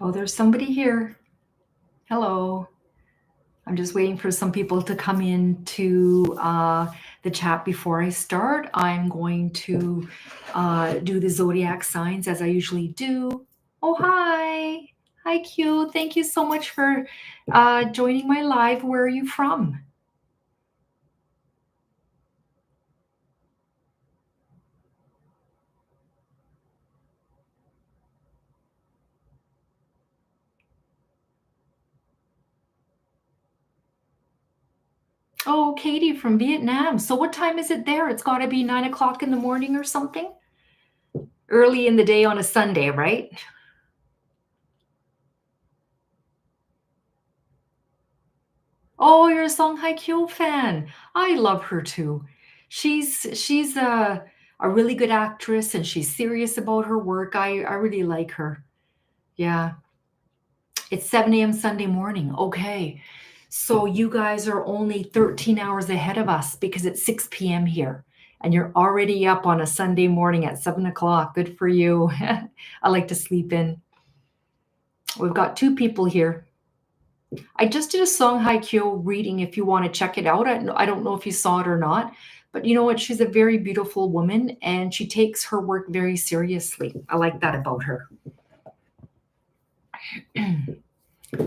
Oh, there's somebody here. Hello. I'm just waiting for some people to come into the chat before I start. I'm going to do the zodiac signs as I usually do. Oh, hi. Hi, Q. Thank you so much for joining my live. Where are you from? Oh, Katie from Vietnam. So what time is it there? It's got to be 9 o'clock in the morning or something? Early in the day on a Sunday, right? Oh, you're a Song Hye Kyo fan. I love her too. She's a really good actress and she's serious about her work. I really like her. Yeah. It's 7 a.m. Sunday morning. Okay. So you guys are only 13 hours ahead of us because it's 6 p.m. here. And you're already up on a Sunday morning at 7 o'clock. Good for you. I like to sleep in. We've got two people here. I just did a Song Hye Kyo reading if you want to check it out. I don't know if you saw it or not, but you know what? She's a very beautiful woman and she takes her work very seriously. I like that about her.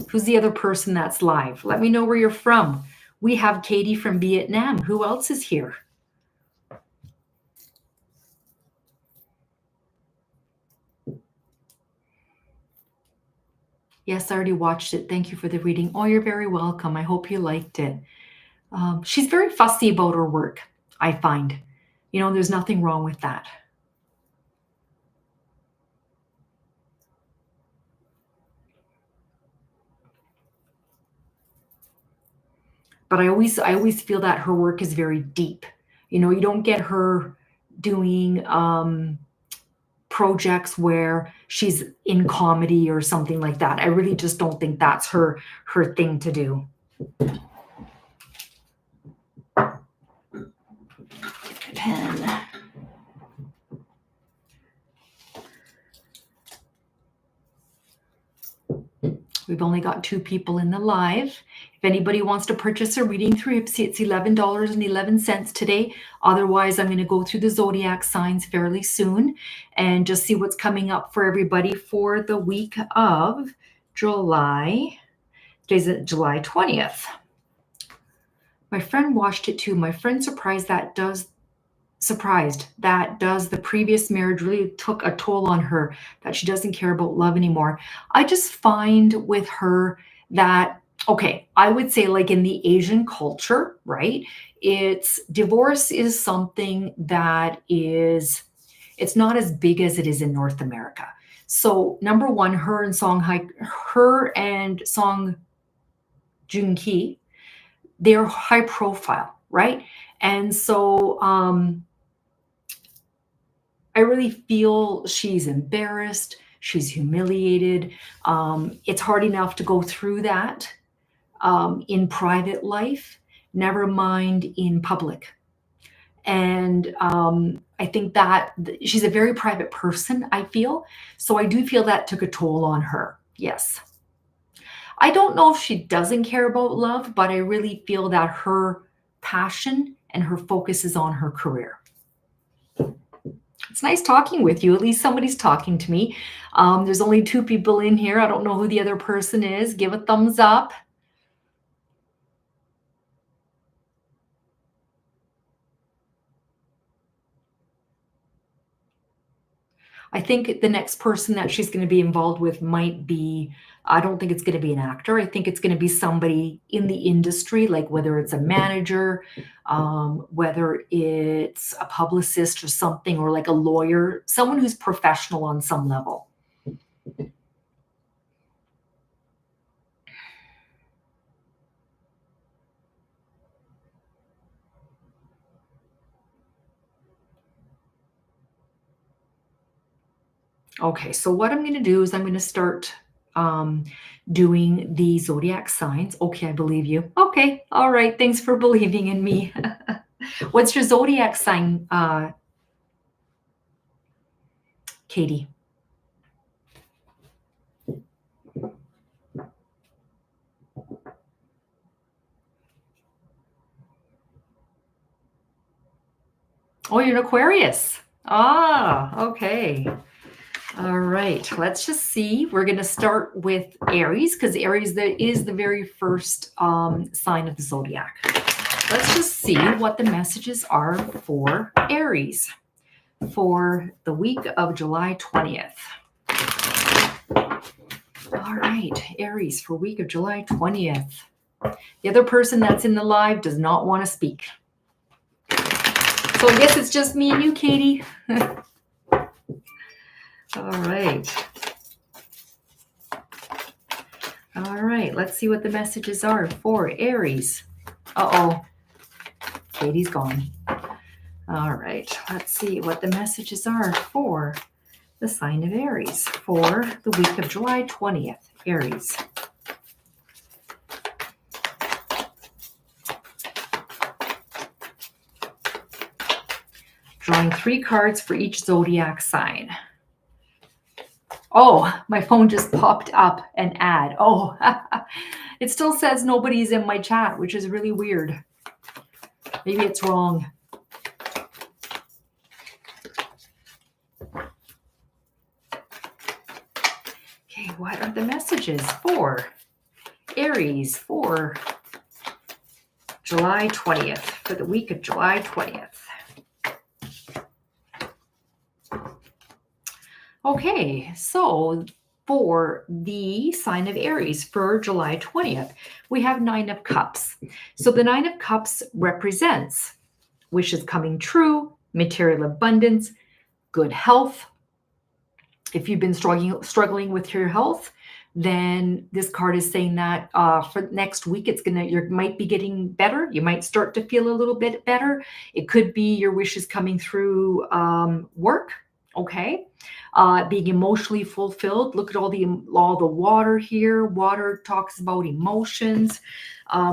Who's the other person that's live? Let me know where you're from. We have Katie from Vietnam. Who else is here? Yes, I already watched it. Thank you for the reading. Oh, you're very welcome. I hope you liked it. She's very fussy about her work, I find. You know, there's nothing wrong with that. But I always feel that her work is very deep. You know, you don't get her doing projects where she's in comedy or something like that. I really just don't think that's her thing to do. Pen. We've only got two people in the live. If anybody wants to purchase a reading through Ipsy, it's $11.11 today. Otherwise, I'm going to go through the zodiac signs fairly soon and just see what's coming up for everybody for the week of July. Today's July 20th. My friend watched it too. My friend surprised that does the previous marriage really took a toll on her, that she doesn't care about love anymore. I just find with her that, okay, I would say like in the Asian culture, right? It's divorce is something that is, it's not as big as it is in North America. So number one, her and Song Joong Ki, they're high profile, right? And so I really feel she's embarrassed, she's humiliated. It's hard enough to go through that in private life, never mind in public. And I think that she's a very private person, I feel. So I do feel that took a toll on her. Yes. I don't know if she doesn't care about love, but I really feel that her passion and her focus is on her career. It's nice talking with you. At least somebody's talking to me. There's only two people in here. I don't know who the other person is. Give a thumbs up. I think the next person that she's going to be involved with might be, I don't think it's going to be an actor. I think it's going to be somebody in the industry, like whether it's a manager, whether it's a publicist or something, or like a lawyer, someone who's professional on some level. Okay, so what I'm going to do is I'm going to start doing the zodiac signs. Okay, I believe you. Okay, all right. Thanks for believing in me. What's your zodiac sign, Katie? Oh, you're an Aquarius. Ah, okay. All right, let's just see. We're going to start with Aries because Aries is the very first sign of the zodiac. Let's just see what the messages are for Aries for the week of July 20th. All right, Aries for week of July 20th. The other person that's in the live does not want to speak. So I guess it's just me and you, Katie. All right. All right, let's see what the messages are for Aries. Uh-oh, Katie's gone. All right, let's see what the messages are for the sign of Aries for the week of July 20th, Aries. Drawing 3 cards for each zodiac sign. Oh, my phone just popped up an ad. Oh, it still says nobody's in my chat, which is really weird. Maybe it's wrong. Okay, what are the messages for Aries for July 20th, for the week of July 20th? Okay, so for the sign of Aries for July 20th, we have 9 of Cups. So the 9 of Cups represents wishes coming true, material abundance, good health. If you've been struggling with your health, then this card is saying that for next week, you might be getting better. You might start to feel a little bit better. It could be your wishes coming through work. Okay, being emotionally fulfilled. Look at all the water here. Water talks about emotions.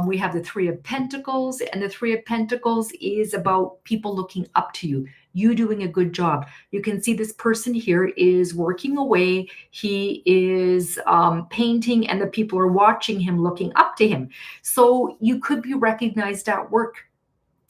We have the 3 of Pentacles, and the 3 of Pentacles is about people looking up to you. You doing a good job. You can see this person here is working away. He is painting, and the people are watching him, looking up to him. So you could be recognized at work.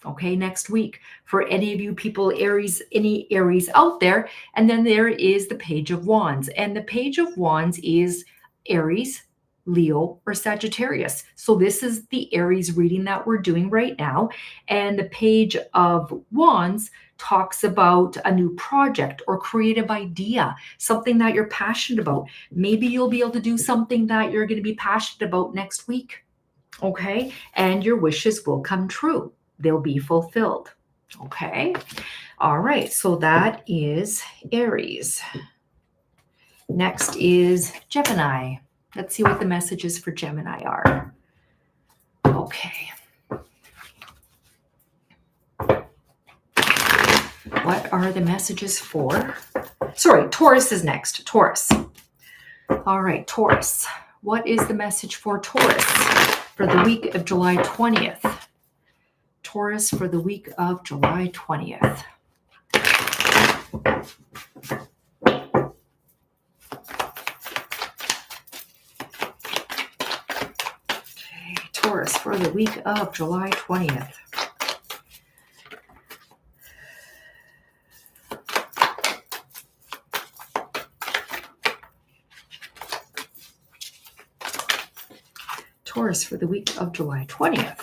Okay, next week for any of you people, Aries, any Aries out there. And then there is the Page of Wands. And the Page of Wands is Aries, Leo, or Sagittarius. So this is the Aries reading that we're doing right now. And the Page of Wands talks about a new project or creative idea, something that you're passionate about. Maybe you'll be able to do something that you're going to be passionate about next week. Okay, and your wishes will come true. They'll be fulfilled. Okay. All right. So that is Aries. Next is Gemini. Let's see what the messages for Gemini are. Okay. What are the messages for? Sorry, Taurus is next. Taurus. All right, Taurus. What is the message for Taurus for the week of July 20th? Taurus for the week of July 20th. Okay, Taurus for the week of July 20th. Taurus for the week of July 20th.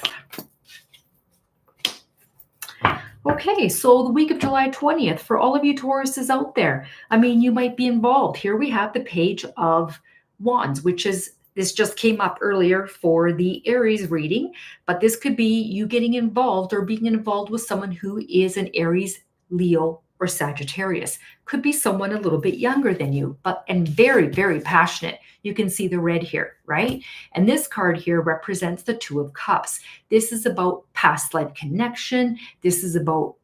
Okay, so the week of July 20th, for all of you Tauruses out there, I mean, you might be involved. Here we have the Page of Wands, this just came up earlier for the Aries reading, but this could be you getting involved or being involved with someone who is an Aries, Leo, or Sagittarius. Could be someone a little bit younger than you, and very, very passionate. You can see the red here, right? And this card here represents the 2 of Cups. This is about past life connection. This is about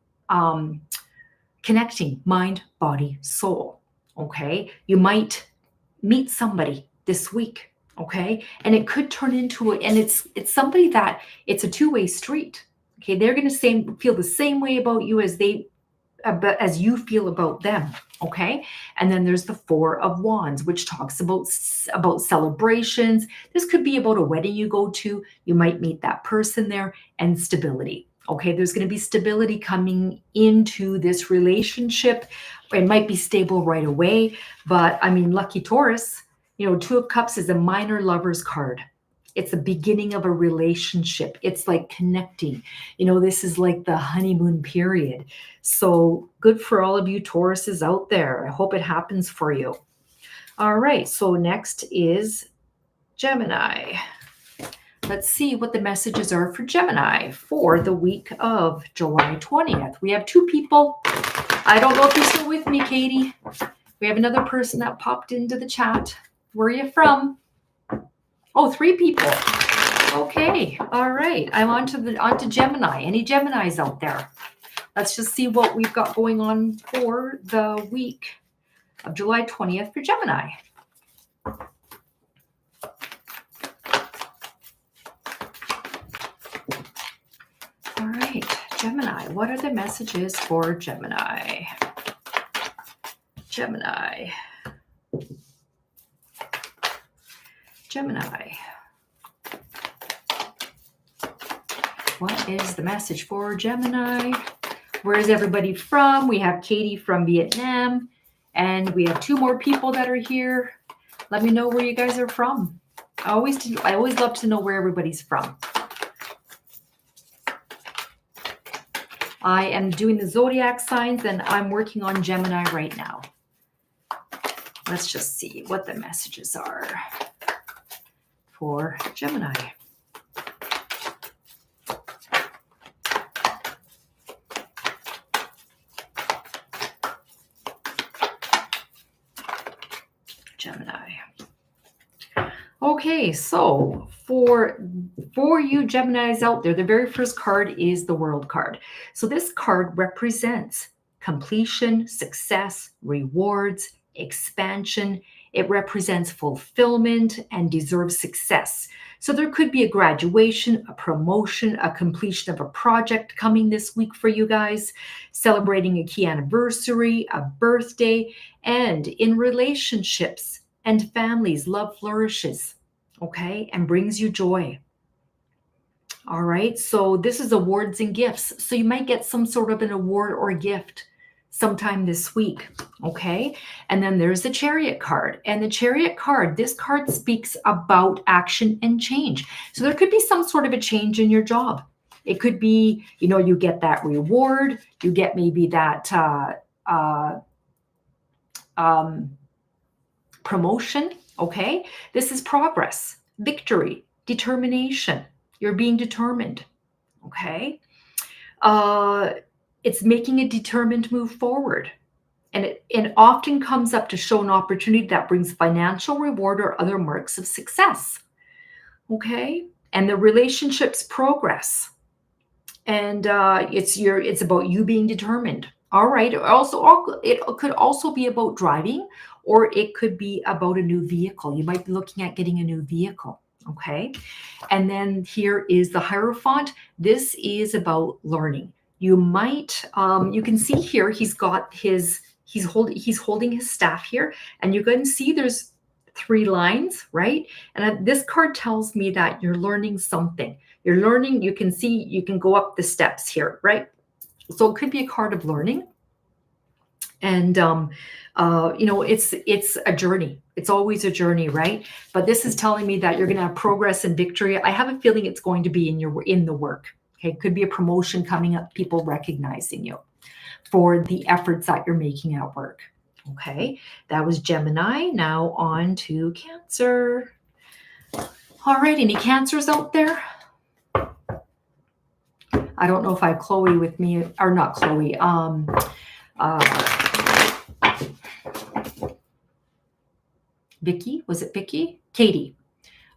connecting mind, body, soul. Okay, you might meet somebody this week. Okay, and it could turn into it's somebody that it's a two-way street. Okay, they're going to feel the same way about you as you feel about them. Okay, and then there's the 4 of Wands, which talks about celebrations. This could be about a wedding you go to. You might meet that person there, and stability. Okay, there's going to be stability coming into this relationship. It might be stable right away, but I mean, lucky Taurus, Two of Cups is a minor lover's card. It's the beginning of a relationship. It's like connecting. This is like the honeymoon period. So good for all of you Tauruses out there. I hope it happens for you. All right, so next is Gemini. Let's see what the messages are for Gemini for the week of July 20th. We have two people. I don't know if you're still with me, Katie. We have another person that popped into the chat. Where are you from? Oh, three people. Okay. All right. I'm on to Gemini. Any Geminis out there? Let's just see what we've got going on for the week of July 20th for Gemini. All right, Gemini, what are the messages for Gemini? Gemini. What is the message for Gemini? Where is everybody from? We have Katie from Vietnam, and we have two more people that are here. Let me know where you guys are from. I always love to know where everybody's from. I am doing the zodiac signs, and I'm working on Gemini right now. Let's just see what the messages are for Gemini. Okay, so for you Geminis out there, the very first card is the World card. So this card represents completion, success, rewards, expansion. It represents fulfillment and deserves success. So there could be a graduation, a promotion, a completion of a project coming this week for you guys, celebrating a key anniversary, a birthday, and in relationships and families, love flourishes, okay, and brings you joy. All right, so this is awards and gifts. So you might get some sort of an award or gift sometime this week, okay? And then there's the Chariot card. And the Chariot card, this card speaks about action and change. So there could be some sort of a change in your job. It could be, you get that reward, you get maybe that promotion, okay? This is progress, victory, determination. You're being determined, okay? It's making a determined move forward. And it often comes up to show an opportunity that brings financial reward or other marks of success, okay? And the relationships progress. And it's about you being determined. All right. It could also be about driving, or it could be about a new vehicle. You might be looking at getting a new vehicle. Okay. And then here is the Hierophant. This is about learning. You might, you can see here, he's holding his staff here, and you can see there's 3 lines, right? And this card tells me that you're learning something. You're learning, you can see, you can go up the steps here, right? So it could be a card of learning. And, it's a journey. It's always a journey, right? But this is telling me that you're going to have progress and victory. I have a feeling it's going to be in the work. Okay. It could be a promotion coming up, people recognizing you for the efforts that you're making at work. Okay. That was Gemini. Now on to Cancer. All right. Any Cancers out there? I don't know if I have Chloe with me, or not Chloe. Vicky, was it Vicky? Katie.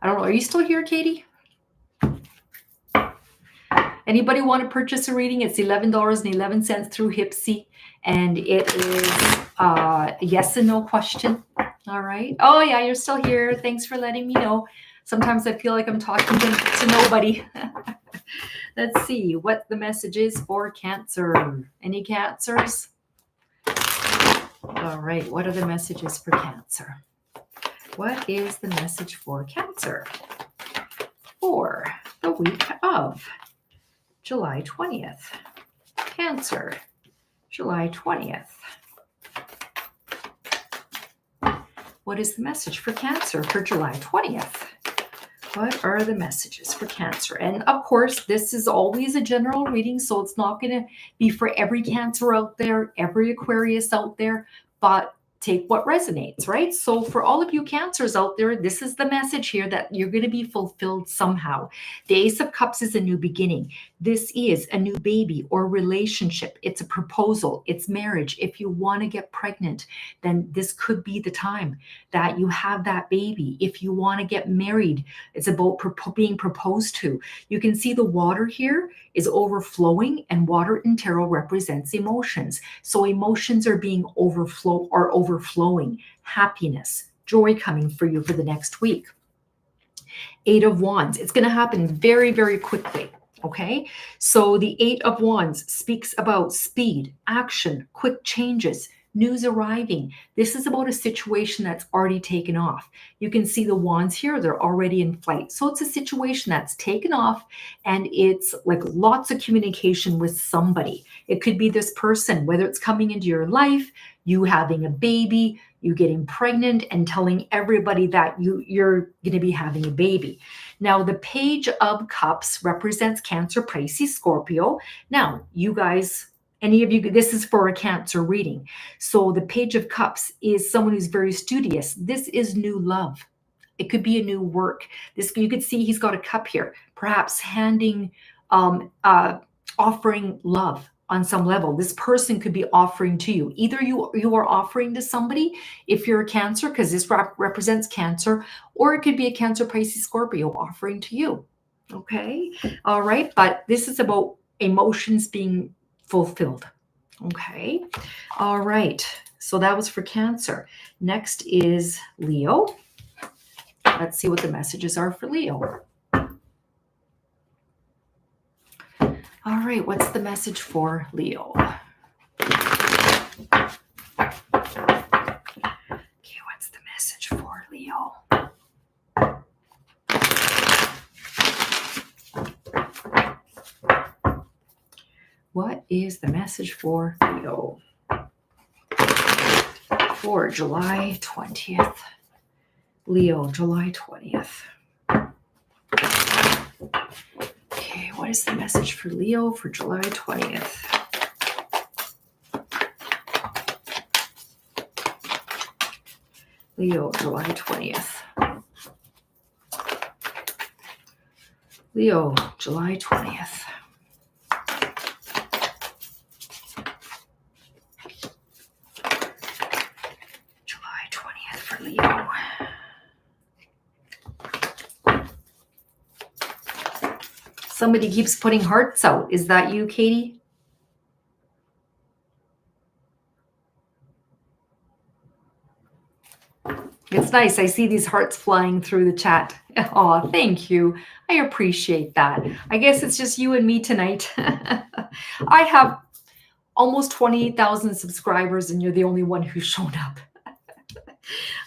I don't know. Are you still here, Katie? Anybody want to purchase a reading? It's $11.11 through Hipsy, and it is a yes and no question. All right. Oh yeah, you're still here. Thanks for letting me know. Sometimes I feel like I'm talking to nobody. Let's see what the message is for Cancer. Any Cancers? All right. What are the messages for Cancer? What is the message for Cancer for the week of July 20th. Cancer, July 20th. What is the message for Cancer for July 20th? What are the messages for Cancer? And of course, this is always a general reading, so it's not going to be for every Cancer out there, every Aquarius out there, but take what resonates, right? So for all of you Cancers out there, this is the message here that you're going to be fulfilled somehow. The Ace of Cups is a new beginning. This is a new baby or relationship. It's a proposal. It's marriage. If you want to get pregnant, then this could be the time that you have that baby. If you want to get married, it's about being proposed to. You can see the water here is overflowing, and water in tarot represents emotions. So emotions are being overflowing. Happiness, joy coming for you for the next week. 8 of Wands. It's going to happen very, very quickly. Okay. So the 8 of Wands speaks about speed, action, quick changes, news arriving. This is about a situation that's already taken off. You can see the wands here, they're already in flight. So it's a situation that's taken off, and it's like lots of communication with somebody. It could be this person, whether it's coming into your life, you having a baby, you getting pregnant and telling everybody that you're going to be having a baby. Now, the Page of Cups represents Cancer, Pisces, Scorpio. Now, you guys, any of you, this is for a Cancer reading. So the Page of Cups is someone who's very studious. This is new love. It could be a new work. This, you could see he's got a cup here, perhaps offering love on some level. This person could be offering to you. Either you are offering to somebody if you're a Cancer, because this represents Cancer, or it could be a Cancer, Pisces, Scorpio offering to you. Okay. All right. But this is about emotions being fulfilled. Okay. All right. So that was for Cancer. Next is Leo. Let's see what the messages are for Leo. All right. What's the message for Leo? Okay. What's the message for Leo? What is the message for Leo for July 20th? Leo, July 20th. Okay, what is the message for Leo for July 20th? Leo, July 20th. Leo, July 20th. Leo. Somebody keeps putting hearts out. Is that you, Katie? It's nice. I see these hearts flying through the chat. Oh, thank you. I appreciate that. I guess it's just you and me tonight. I have almost 28,000 subscribers, and you're the only one who's shown up.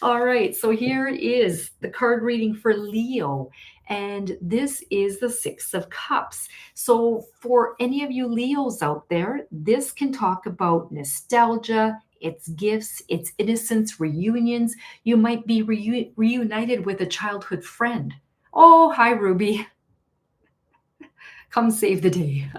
All right, so here is the card reading for Leo, and this is the 6 of Cups. So for any of you Leos out there, this can talk about nostalgia, its gifts, its innocence, reunions. You might be reunited with a childhood friend. Oh, hi, Ruby. Come save the day.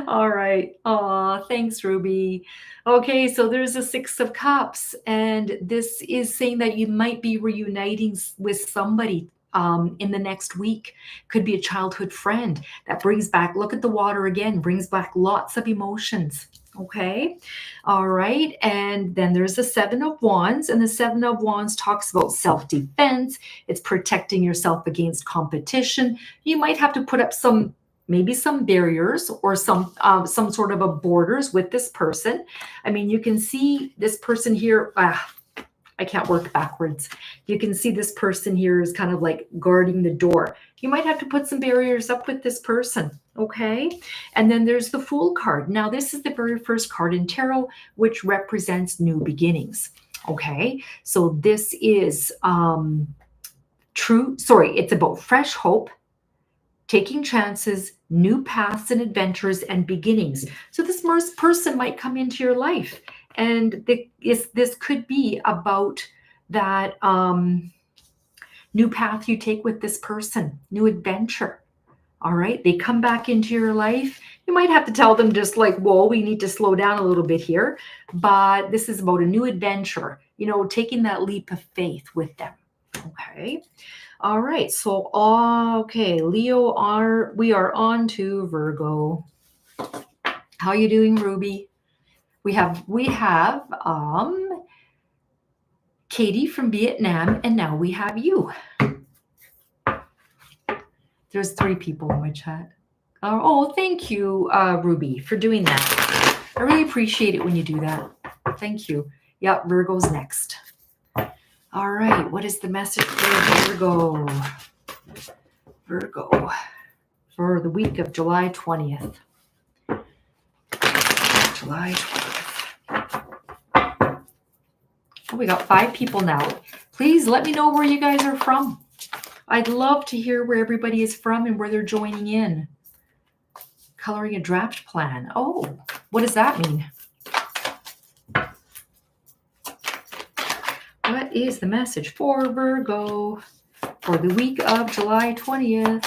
All right. Oh, thanks, Ruby. Okay, so there's a 6 of Cups, and this is saying that you might be reuniting with somebody in the next week. Could be a childhood friend that brings back, look at the water again, brings back lots of emotions. Okay. All right. And then there's the 7 of Wands, and the 7 of Wands talks about self-defense. It's protecting yourself against competition. You might have to put up maybe some barriers or some sort of a borders with this person. I mean, you can see this person here. I can't work backwards. You can see this person here is kind of like guarding the door. You might have to put some barriers up with this person. Okay. And then there's the Fool card. Now, this is the very first card in tarot, which represents new beginnings. Okay. So this is it's about fresh hope, taking chances, new paths and adventures and beginnings. So this person might come into your life, and this could be about that new path you take with this person, new adventure. All right, they come back into your life. You might have to tell them just like, whoa, we need to slow down a little bit here. But this is about a new adventure, taking that leap of faith with them. Okay. All right. So, okay, Leo, we are on to Virgo. How are you doing, Ruby? We have Katie from Vietnam, and now we have you. There's 3 people in my chat. Oh, thank you, Ruby, for doing that. I really appreciate it when you do that. Thank you. Yeah, Virgo's next. All right, what is the message for Virgo? Virgo for the week of July 20th. July 20th. Oh, we got 5 people now. Please let me know where you guys are from. I'd love to hear where everybody is from and where they're joining in. Coloring a draft plan. Oh, what does that mean? What is the message for Virgo for the week of July 20th?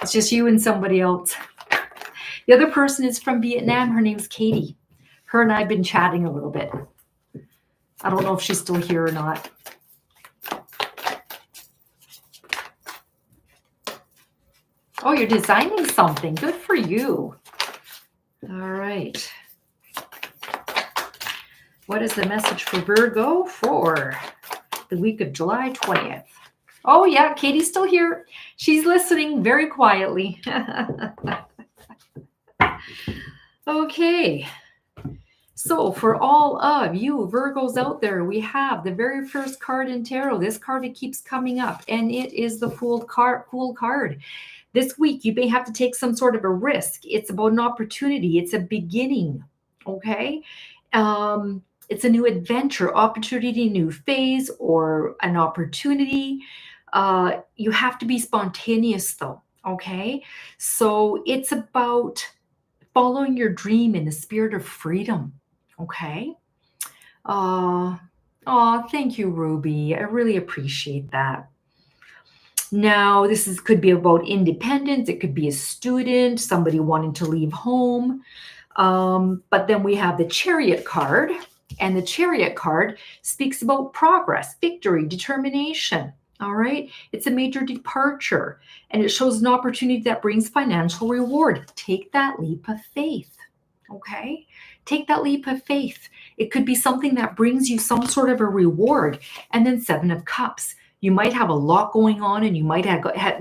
It's just you and somebody else. The other person is from Vietnam. Her name's Katie. Her and I have been chatting a little bit. I don't know if she's still here or not. Oh, you're designing something. Good for you. All right. What is the message for Virgo for the week of July 20th? Oh, yeah, Katie's still here. She's listening very quietly. Okay. So for all of you Virgos out there, we have the very first card in tarot. This card, it keeps coming up, and it is the Fool card. This week, you may have to take some sort of a risk. It's about an opportunity. It's a beginning, okay? It's a new adventure, opportunity, new phase, or an opportunity. You have to be spontaneous, though, okay? So it's about following your dream in the spirit of freedom. Okay. Thank you, Ruby. I really appreciate that. Now, could be about independence. It could be a student, somebody wanting to leave home. But then we have the Chariot card, and the Chariot card speaks about progress, victory, determination. All right. It's a major departure, and it shows an opportunity that brings financial reward. Take that leap of faith. Okay. Take that leap of faith. It could be something that brings you some sort of a reward. And then 7 of Cups. You might have a lot going on, and you might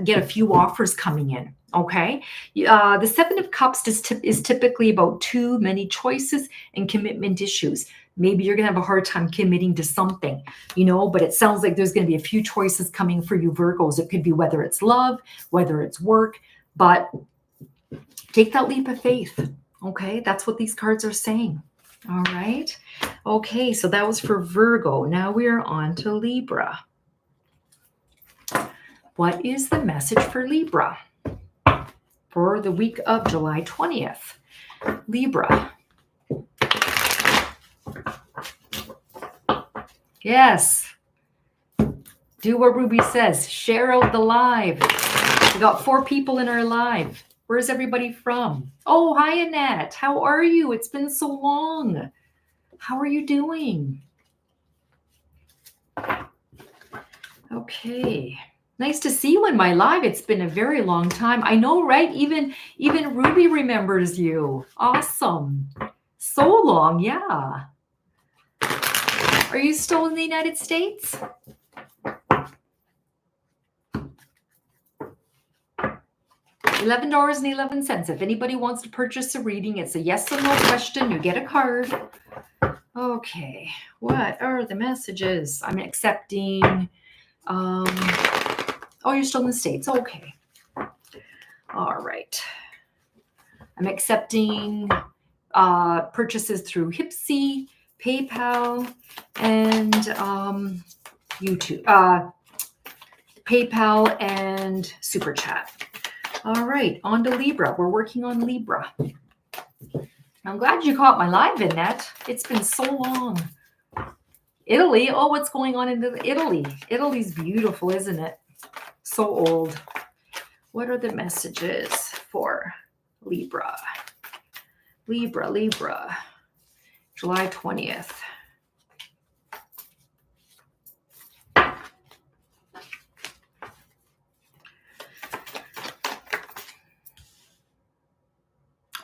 get a few offers coming in. Okay. The 7 of Cups is typically about too many choices and commitment issues. Maybe you're going to have a hard time committing to something, but it sounds like there's going to be a few choices coming for you Virgos. It could be whether it's love, whether it's work, but take that leap of faith. Okay, that's what these cards are saying. All right. Okay, so that was for Virgo. Now we are on to Libra. What is the message for Libra for the week of July 20th? Libra. Yes. Do what Ruby says. Share out the live. We got 4 people in our live. Where's everybody from? Oh, hi, Annette. How are you? It's been so long. How are you doing? Okay. Nice to see you in my live. It's been a very long time. I know, right? Even Ruby remembers you. Awesome. So long, yeah. Are you still in the United States? $11.11. If anybody wants to purchase a reading, it's a yes or no question. You get a card. Okay. What are the messages? I'm accepting. Oh, you're still in the States. Okay. All right. I'm accepting purchases through Hipsy, PayPal, and YouTube. PayPal and Super Chat. All right, on to Libra. We're working on Libra. I'm glad you caught my live, Annette. It's been so long. Italy. Oh, what's going on in Italy? Italy's beautiful, isn't it? So old. What are the messages for Libra? Libra. July 20th.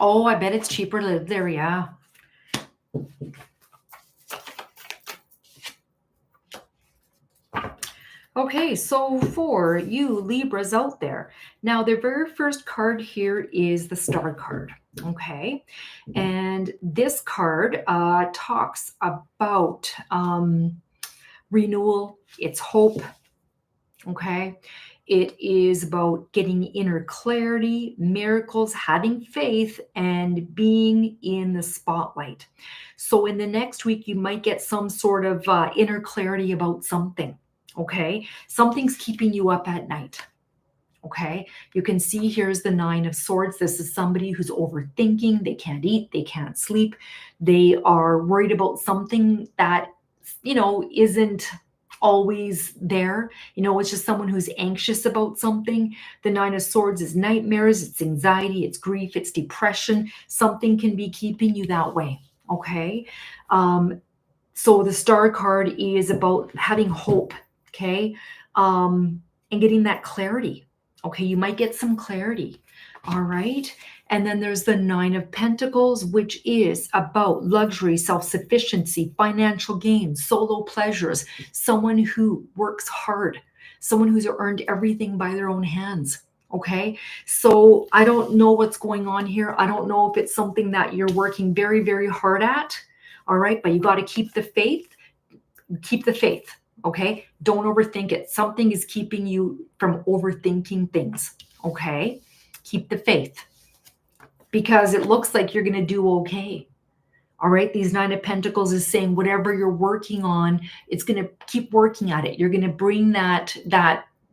Oh, I bet it's cheaper to live there, yeah. Okay, so for you Libras out there, now the very first card here is the Star card, okay? And this card talks about renewal, it's hope, okay? It is about getting inner clarity, miracles, having faith, and being in the spotlight. So in the next week, you might get some sort of inner clarity about something, okay? Something's keeping you up at night, okay? You can see here's the Nine of Swords. This is somebody who's overthinking. They can't eat. They can't sleep. They are worried about something that, isn't always there. It's just someone who's anxious about something. The Nine of Swords is nightmares, it's anxiety, it's grief, it's depression. Something can be keeping you that way, okay? So the Star card is about having hope, okay? And getting that clarity, okay? You might get some clarity, all right? And then there's the Nine of Pentacles, which is about luxury, self-sufficiency, financial gain, solo pleasures, someone who works hard, someone who's earned everything by their own hands. Okay, so I don't know what's going on here. I don't know if it's something that you're working very, very hard at. All right, but you got to keep the faith. Keep the faith. Okay, don't overthink it. Something is keeping you from overthinking things. Okay, keep the faith, because it looks like you're going to do okay. All right. These Nine of Pentacles is saying whatever you're working on, it's going to keep working at it. You're going to bring that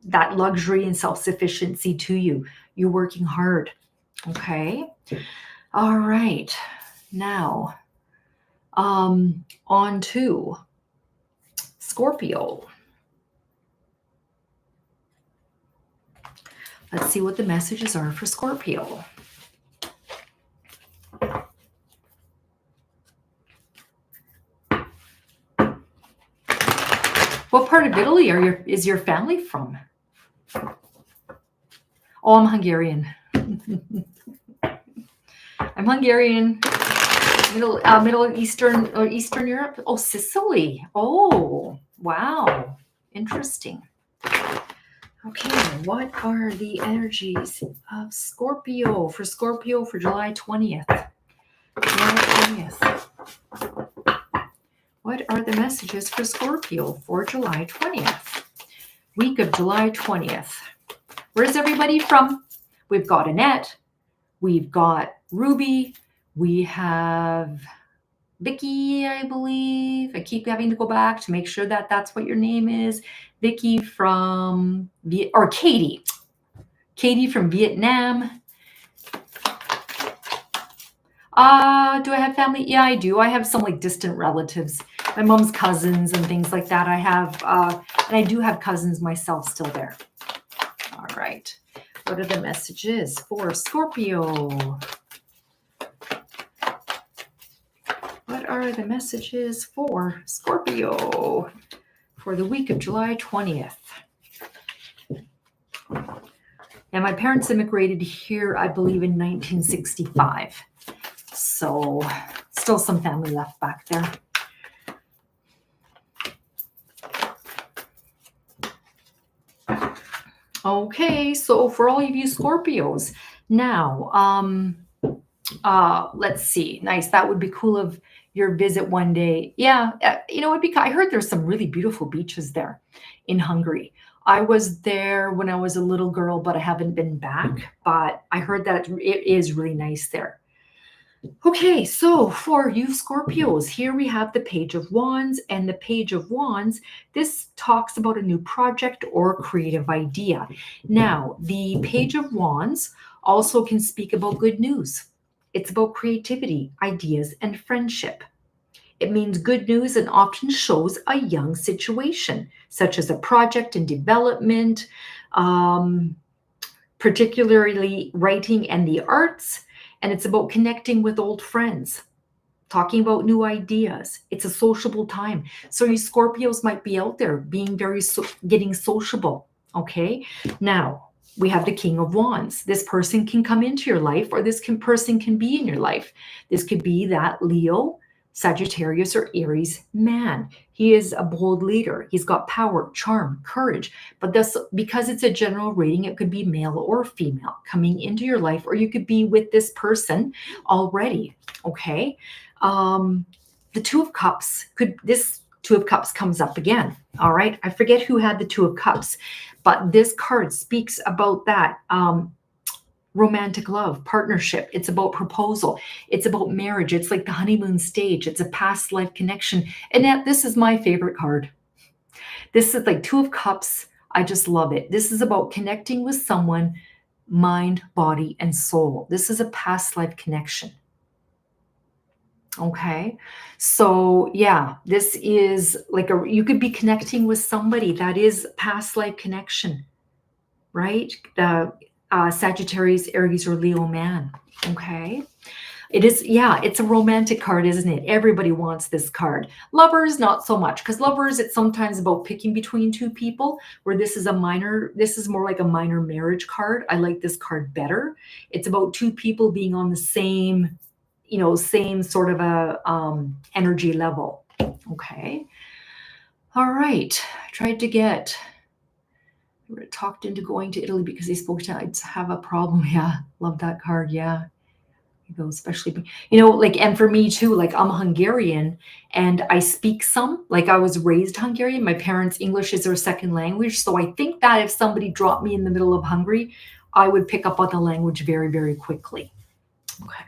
luxury and self-sufficiency to you. You're working hard. Okay. All right. Now, on to Scorpio. Let's see what the messages are for Scorpio. What part of Italy is your family from? Oh, I'm Hungarian. I'm Hungarian. Middle Eastern or Eastern Europe. Oh, Sicily. Oh, wow. Interesting. Okay, what are the energies of Scorpio for July 20th? July 20th. What are the messages for Scorpio for July 20th? Week of July 20th. Where's everybody from? We've got Annette. We've got Ruby. We have Vicky, I believe. I keep having to go back to make sure that that's what your name is. Vicky from, or Katie. Katie from Vietnam. Do I have family? Yeah, I do. I have some like distant relatives. My mom's cousins and things like that. I have, and I do have cousins myself still there. All right. What are the messages for Scorpio? What are the messages for Scorpio for the week of July 20th? And my parents immigrated here, I believe, in 1965. So still some family left back there. Okay, so for all of you Scorpios, now, let's see. Nice. That would be cool of your visit one day. Yeah, it'd be. I heard there's some really beautiful beaches there in Hungary. I was there when I was a little girl, but I haven't been back. But I heard that it is really nice there. Okay, so for you Scorpios, here we have the Page of Wands, and the Page of Wands, this talks about a new project or creative idea. Now, the Page of Wands also can speak about good news. It's about creativity, ideas, and friendship. It means good news and often shows a young situation, such as a project in development, um, particularly writing and the arts. And it's about connecting with old friends, talking about new ideas. It's a sociable time. So you Scorpios might be out there being getting sociable. Okay. Now we have the King of Wands. This person can come into your life, or person can be in your life. This could be that Leo, Sagittarius, or Aries man. He is a bold leader. He's got power, charm, courage. But this, because it's a general reading, it could be male or female coming into your life, or you could be with this person already. Okay. um the Two of Cups, this Two of Cups comes up again. All right, I forget who had the Two of Cups, but this card speaks about that romantic love, partnership. It's about proposal, it's about marriage. It's like the honeymoon stage. It's a past life connection. And yet this is my favorite card. This is like Two of Cups. I just love it. This is about connecting with someone, mind, body, and soul. This is a past life connection. Okay. So yeah, this is like you could be connecting with somebody that is past life connection, right? The Sagittarius, Aries, or Leo man. Okay. It is, yeah, it's a romantic card, isn't it? Everybody wants this card. Lovers, not so much, because lovers, it's sometimes about picking between two people, where this is more like a minor marriage card. I like this card better. It's about two people being on the same, same sort of a energy level. Okay. All right. I tried to get talked into going to Italy because they spoke to I'd have a problem. Yeah. Love that card. Yeah. Especially, like, and for me too, like I'm Hungarian and I speak some, like I was raised Hungarian. My parents' English is their second language. So I think that if somebody dropped me in the middle of Hungary, I would pick up on the language very, very quickly. Okay.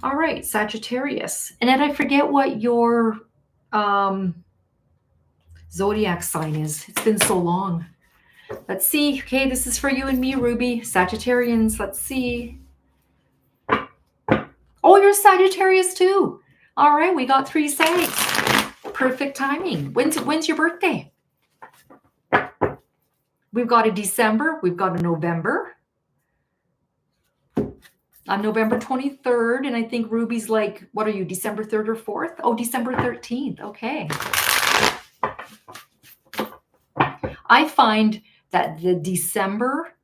All right, Sagittarius. And then I forget what your zodiac sign is. It's been so long. Let's see. Okay, this is for you and me, Ruby. Sagittarians. Let's see. Oh, you're Sagittarius too. All right, we got 3 Sags. Perfect timing. When's your birthday? We've got a December. We've got a November. I'm November 23rd, and I think Ruby's like, what are you, December 3rd or 4th? Oh, December 13th. Okay. I find that the December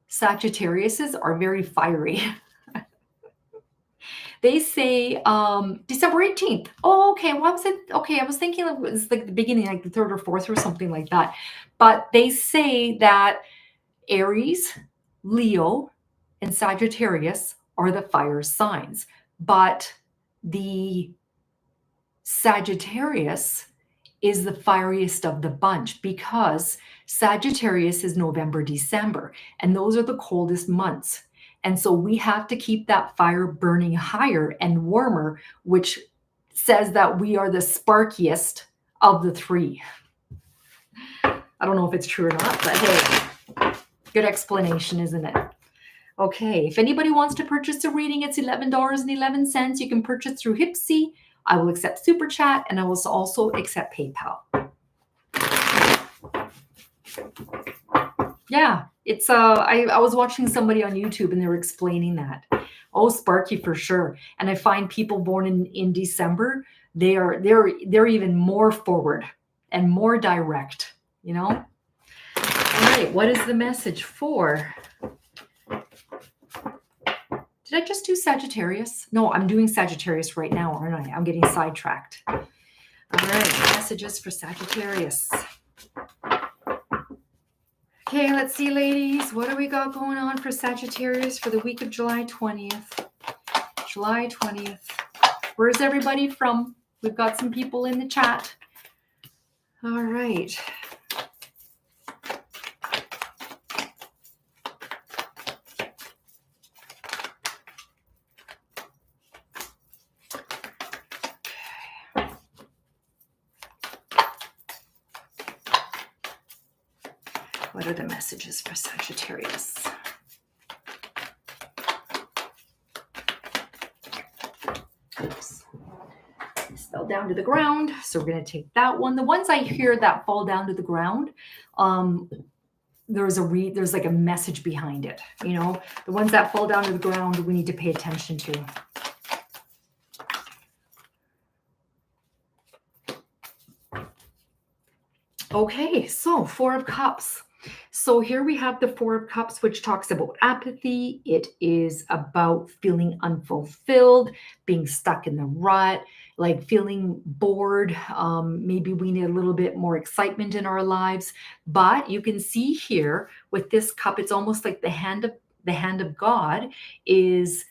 Sagittariuses are very fiery. They say December 18th. Oh, okay. What was it? Okay, I was thinking it was like the beginning, like the 3rd or 4th or something like that. But they say that Aries, Leo, and Sagittarius are the fire signs. But the Sagittarius is the fieriest of the bunch because Sagittarius is November, December, and those are the coldest months. And so we have to keep that fire burning higher and warmer, which says that we are the sparkiest of the 3. I don't know if it's true or not, but hey, good explanation, isn't it? Okay, if anybody wants to purchase a reading, it's $11.11. You can purchase through Hipsy. I will accept Super Chat, and I will also accept PayPal. Yeah, it's I was watching somebody on YouTube and they were explaining that. Oh, sparky for sure. And I find people born in December, they're even more forward and more direct, All right, what is the message for? Did I just do Sagittarius? No, I'm doing Sagittarius right now, aren't I? I'm getting sidetracked. All right, messages for Sagittarius. Okay, let's see, ladies. What do we got going on for Sagittarius for the week of July 20th? July 20th. Where's everybody from? We've got some people in the chat. All right. What are the messages for Sagittarius? Oops. This fell down to the ground, so we're going to take that one. The ones I hear that fall down to the ground, there's like a message behind it. You know, the ones that fall down to the ground, we need to pay attention to. Okay, so Four of Cups. So here we have the Four of Cups, which talks about apathy. It is about feeling unfulfilled, being stuck in the rut, like feeling bored. Maybe we need a little bit more excitement in our lives. But you can see here with this cup, it's almost like the hand of God is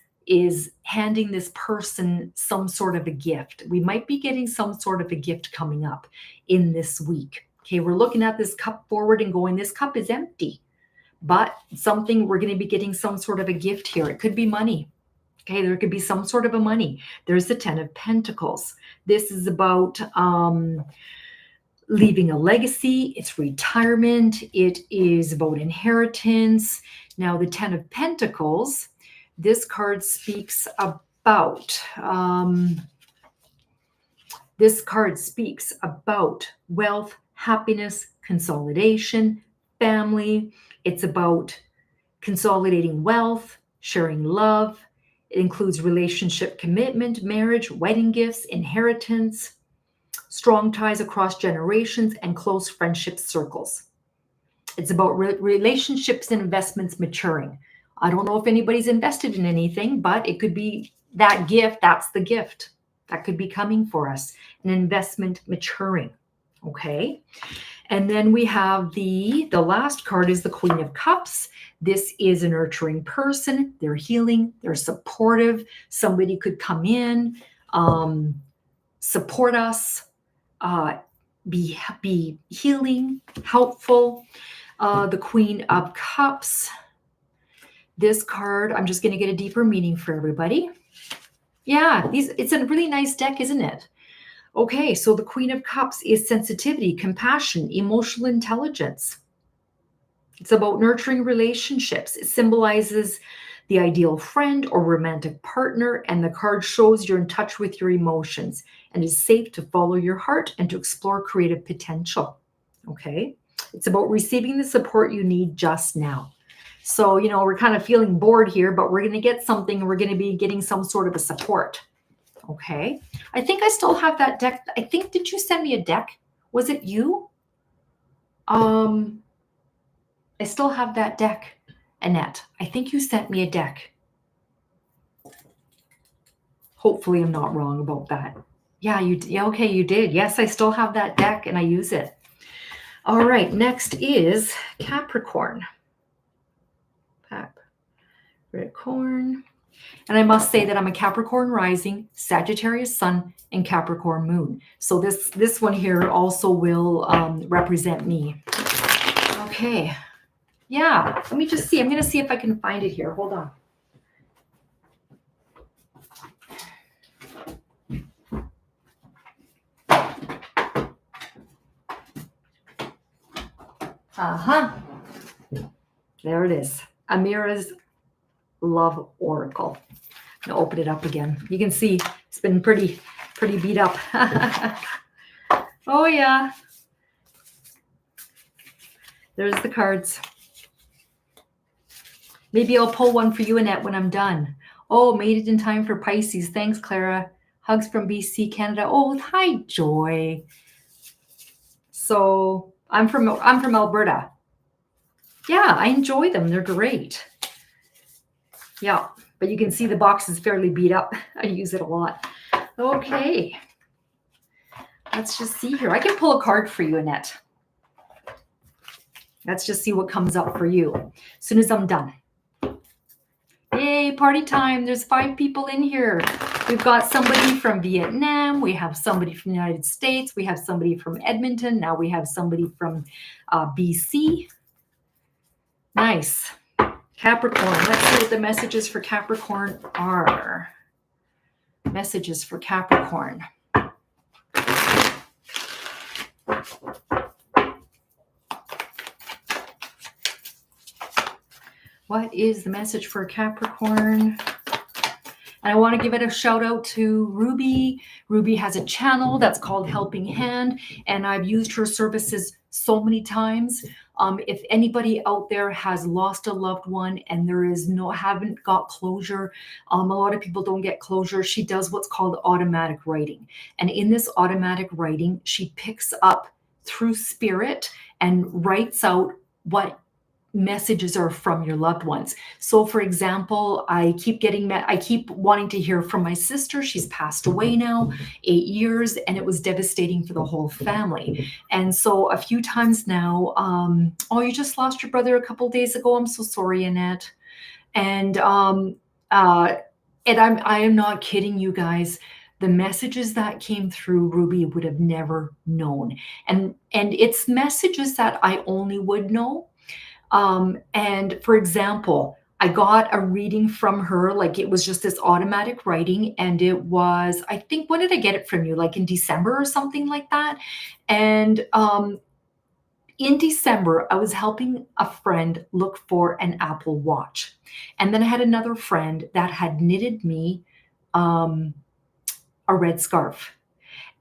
handing this person some sort of a gift. We might be getting some sort of a gift coming up in this week. Okay, we're looking at this cup forward and going, this cup is empty, but we're going to be getting some sort of a gift here. It could be money. Okay, there could be some sort of a money. There's the 10 of Pentacles. This is about leaving a legacy. It's retirement. It is about inheritance. Now, the 10 of Pentacles, this card speaks about... this card speaks about wealth, happiness, consolidation, family. It's about consolidating wealth, sharing love. It includes relationship commitment, marriage, wedding gifts, inheritance, strong ties across generations, and close friendship circles. It's about relationships and investments maturing. I don't know if anybody's invested in anything, but it could be that gift. That's the gift that could be coming for us, an investment maturing. Okay. And then we have the last card is the Queen of Cups. This is a nurturing person. They're healing. They're supportive. Somebody could come in, support us, be healing, helpful. The Queen of Cups. This card, I'm just going to get a deeper meaning for everybody. Yeah, it's a really nice deck, isn't it? Okay, so the Queen of Cups is sensitivity, compassion, emotional intelligence. It's about nurturing relationships. It symbolizes the ideal friend or romantic partner, and the card shows you're in touch with your emotions and is safe to follow your heart and to explore creative potential. Okay, it's about receiving the support you need just now. So, you know, we're kind of feeling bored here, but we're going to get something. We're going to be getting some sort of a support. Okay. I think I still have that deck. Did you send me a deck? Was it you? I still have that deck, Annette. I think you sent me a deck. Hopefully I'm not wrong about that. Yeah, okay, you did. Yes, I still have that deck and I use it. All right, next is Capricorn. Capricorn. And I must say that I'm a Capricorn rising, Sagittarius sun, and Capricorn moon. So this one here also will represent me. Okay. Yeah, let me just see. I'm going to see if I can find it here. Hold on. There it is. Amira's Love Oracle. I'm going to open it up again. You can see it's been pretty beat up. Oh, yeah. There's the cards. Maybe I'll pull one for you, Annette, when I'm done. Oh, made it in time for Pisces. Thanks, Clara. Hugs from BC, Canada. Oh, hi, Joy. So I'm from Alberta. Yeah, I enjoy them. They're great. Yeah, but you can see the box is fairly beat up. I use it a lot. Okay. Let's just see here. I can pull a card for you, Annette. Let's just see what comes up for you as soon as I'm done. Yay, party time. There's 5 people in here. We've got somebody from Vietnam. We have somebody from the United States. We have somebody from Edmonton. Now we have somebody from BC. Nice. Capricorn. Let's see what the messages for Capricorn are. Messages for Capricorn. What is the message for Capricorn? And I want to give it a shout out to Ruby. Ruby has a channel that's called Helping Hand, and I've used her services so many times. If anybody out there has lost a loved one and there is haven't got closure, a lot of people don't get closure. She does what's called automatic writing. And in this automatic writing, she picks up through spirit and writes out what messages are from your loved ones. So for example, I keep wanting to hear from my sister. She's passed away now, 8 years, and it was devastating for the whole family. And so a few times now, oh, you just lost your brother a couple days ago. I'm so sorry, Annette. And uh and I am not kidding you guys. The messages that came through, Ruby would have never known. And it's messages that I only would know. And for example, I got a reading from her, like it was just this automatic writing, and it was, I think, when did I get it from you? Like in December or something like that. And in December, I was helping a friend look for an Apple Watch. And then I had another friend that had knitted me a red scarf.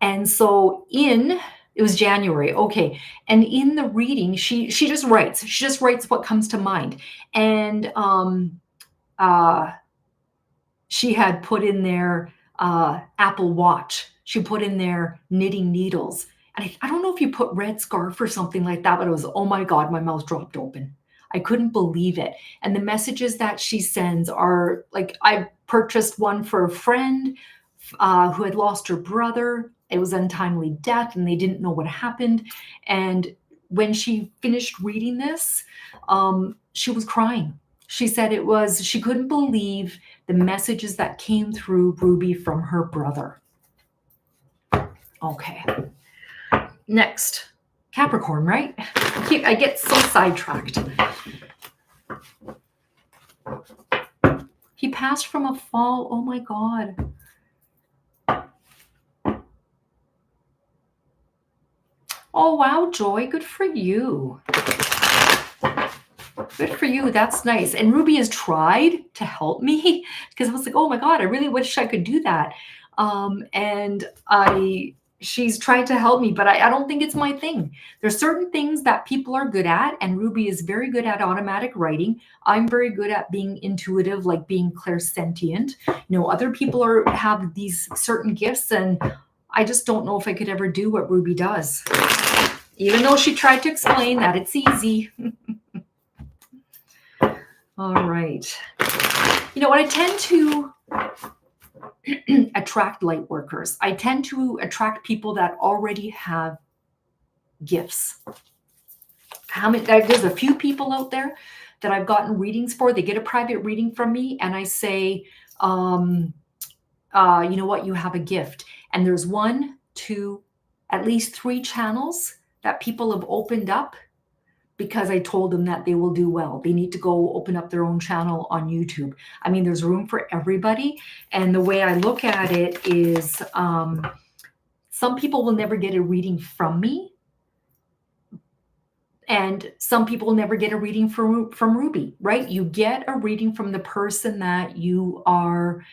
And so it was January, okay. And in the reading, she just writes. She just writes what comes to mind. And uh, she had put in there Apple Watch. She put in there knitting needles. And I don't know if you put red scarf or something like that, but it was, oh my God, my mouth dropped open. I couldn't believe it. And the messages that she sends are like, I purchased one for a friend who had lost her brother. It was untimely death, and they didn't know what happened. And when she finished reading this, she was crying. She said she couldn't believe the messages that came through Ruby from her brother. Okay. Next, Capricorn, right? I get so sidetracked. He passed from a fall. Oh my God. Oh, wow, Joy. Good for you. Good for you. That's nice. And Ruby has tried to help me because I was like, oh my God, I really wish I could do that. And she's tried to help me, but I don't think it's my thing. There's certain things that people are good at, and Ruby is very good at automatic writing. I'm very good at being intuitive, like being clairsentient. Other people have these certain gifts, and I just don't know if I could ever do what Ruby does. Even though she tried to explain that it's easy. All right. What I tend to attract light workers. I tend to attract people that already have gifts. There's a few people out there that I've gotten readings for. They get a private reading from me, and I say, you know what, you have a gift. And there's 1, 2, at least 3 channels that people have opened up because I told them that they will do well. They need to go open up their own channel on YouTube. I mean, there's room for everybody. And the way I look at it is some people will never get a reading from me. And some people will never get a reading from Ruby, right? You get a reading from the person that you are,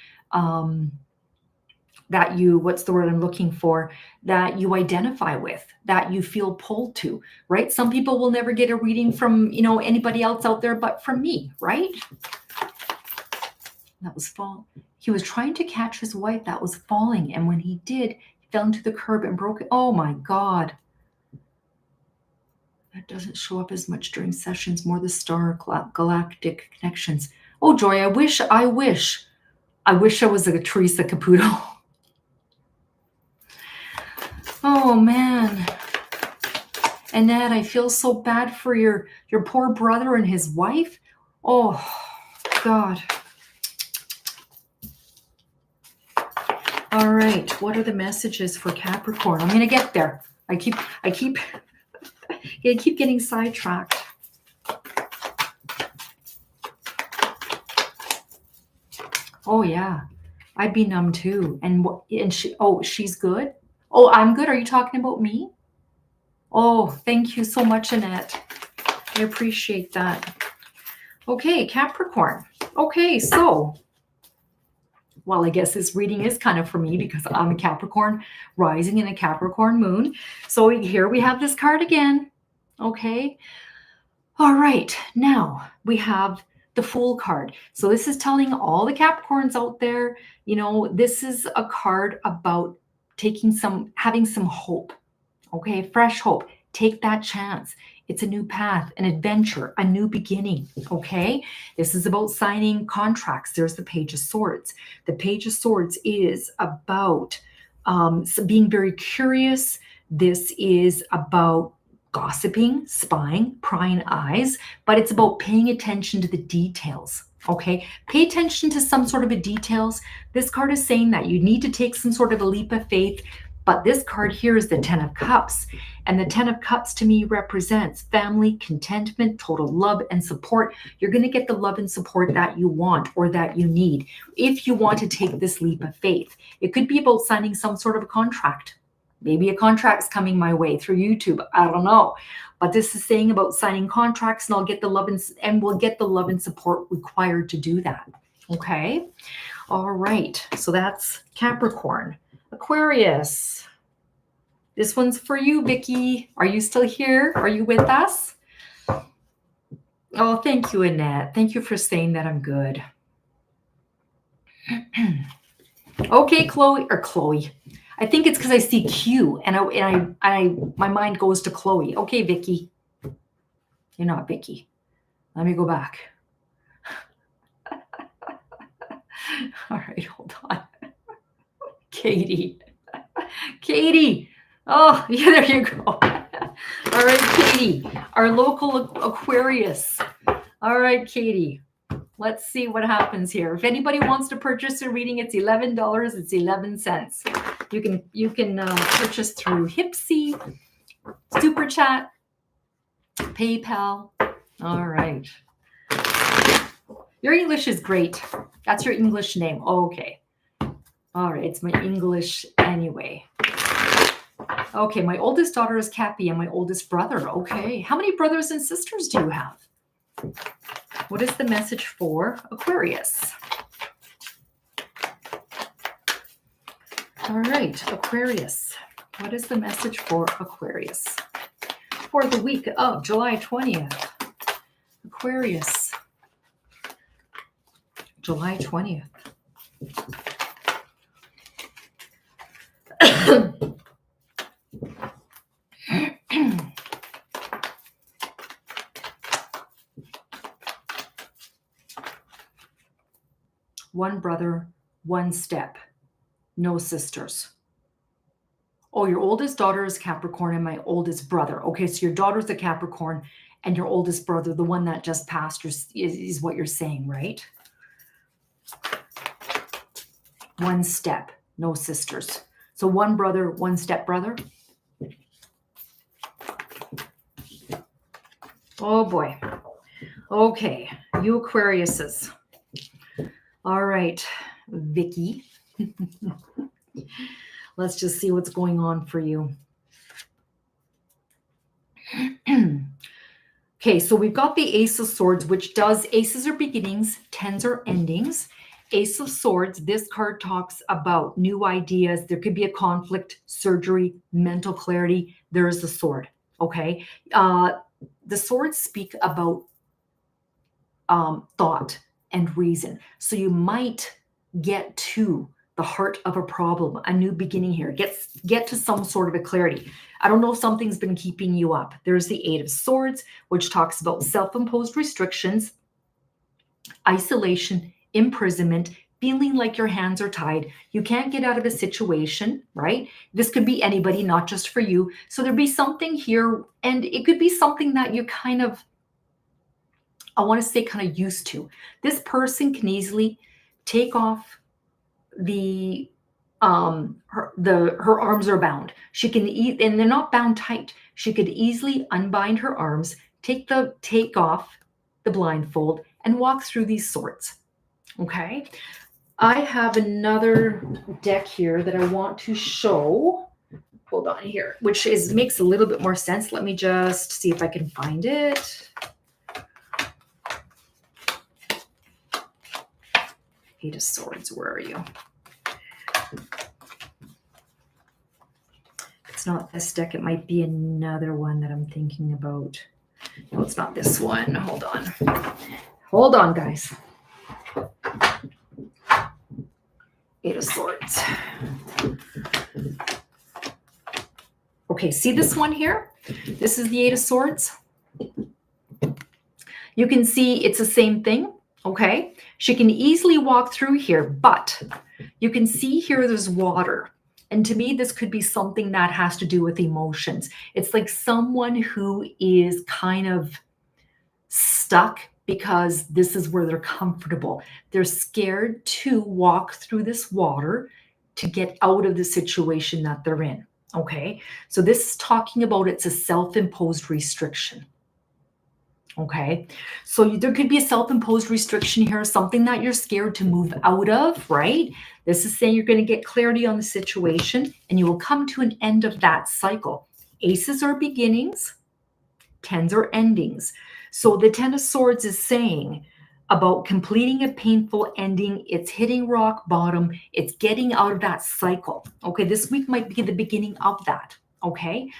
what's the word I'm looking for, that you identify with, that you feel pulled to, right? Some people will never get a reading from, anybody else out there but from me, right? That was fall. He was trying to catch his wife that was falling, and when he did, he fell into the curb and broke it. Oh my God. That doesn't show up as much during sessions, more the star galactic connections. Oh, Joy, I wish I was a Teresa Caputo. Oh man. Annette, I feel so bad for your poor brother and his wife. Oh God. All right, what are the messages for Capricorn? I'm gonna get there. I keep getting sidetracked. Oh yeah, I'd be numb too. And she's good. Oh, I'm good. Are you talking about me? Oh, thank you so much, Annette. I appreciate that. Okay, Capricorn. Okay, so, well, I guess this reading is kind of for me because I'm a Capricorn rising in a Capricorn moon. So here we have this card again. Okay. All right. Now we have the Fool card. So this is telling all the Capricorns out there, this is a card about having some hope. Okay, fresh hope. Take that chance. It's a new path, an adventure, a new beginning. Okay, this is about signing contracts. There's the Page of Swords. The Page of Swords is about being very curious. This is about gossiping, spying, prying eyes, but it's about paying attention to the details. Okay, pay attention to some sort of a details. This card is saying that you need to take some sort of a leap of faith. But this card here is the Ten of Cups. And the Ten of Cups to me represents family, contentment, total love and support. You're going to get the love and support that you want or that you need if you want to take this leap of faith. It could be about signing some sort of a contract. Maybe a contract's coming my way through YouTube. I don't know. But this is saying about signing contracts, and I'll get the love and we'll get the love and support required to do that. Okay. All right. So that's Capricorn. Aquarius. This one's for you, Vicky. Are you still here? Are you with us? Oh, thank you, Annette. Thank you for saying that I'm good. Okay, Chloe. I think it's because I see Q and my mind goes to Chloe. Okay, Vicky. You're not Vicky. Let me go back. All right, hold on. Katie. Oh, yeah, there you go. All right, Katie, our local Aquarius. All right, Katie, let's see what happens here. If anybody wants to purchase a reading, it's $11. It's 11 cents. You can purchase through Hipsy, Super Chat, PayPal. All right. Your English is great. That's your English name. Okay. All right, it's my English anyway. Okay, my oldest daughter is Cappy and my oldest brother. Okay, how many brothers and sisters do you have? What is the message for Aquarius? All right, Aquarius. What is the message for Aquarius? For the week of July 20th. Aquarius. July 20th. One brother, one step, no sisters. Oh, your oldest daughter is Capricorn and my oldest brother. Okay, so your daughter's a Capricorn and your oldest brother, the one that just passed, is what you're saying, right? One step, no sisters. So one brother, one step brother. Oh boy. Okay, you Aquariuses. All right, Vicky. Let's just see what's going on for you. Okay, so we've got the Ace of Swords, which aces are beginnings, tens are endings. Ace of Swords, this card talks about new ideas. There could be a conflict, surgery, mental clarity. There is the sword, okay? The swords speak about thought and reason. So you might get to the heart of a problem, a new beginning here. Get to some sort of a clarity. I don't know if something's been keeping you up. There's the Eight of Swords, which talks about self-imposed restrictions, isolation, imprisonment, feeling like your hands are tied. You can't get out of a situation, right? This could be anybody, not just for you. So there'd be something here, and it could be something that you kind of, I want to say kind of used to. This person can easily take off her arms are bound. She can and they're not bound tight. She could easily unbind her arms, take off the blindfold, and walk through these swords. Okay. I have another deck here that I want to show. Hold on here, which makes a little bit more sense. Let me just see if I can find it. Eight of Swords, where are you? It's not this deck. It might be another one that I'm thinking about. No, it's not this one. Hold on. Hold on, guys. Eight of Swords. Okay, see this one here? This is the Eight of Swords. You can see it's the same thing, okay? She can easily walk through here, but you can see here there's water. And to me, this could be something that has to do with emotions. It's like someone who is kind of stuck because this is where they're comfortable. They're scared to walk through this water to get out of the situation that they're in, okay? So this is talking about it's a self-imposed restriction. Okay, so there could be a self-imposed restriction here, something that you're scared to move out of, right? This is saying you're going to get clarity on the situation and you will come to an end of that cycle. Aces are beginnings, tens are endings. So the Ten of Swords is saying about completing a painful ending. It's hitting rock bottom. It's getting out of that cycle. Okay, this week might be the beginning of that. Okay,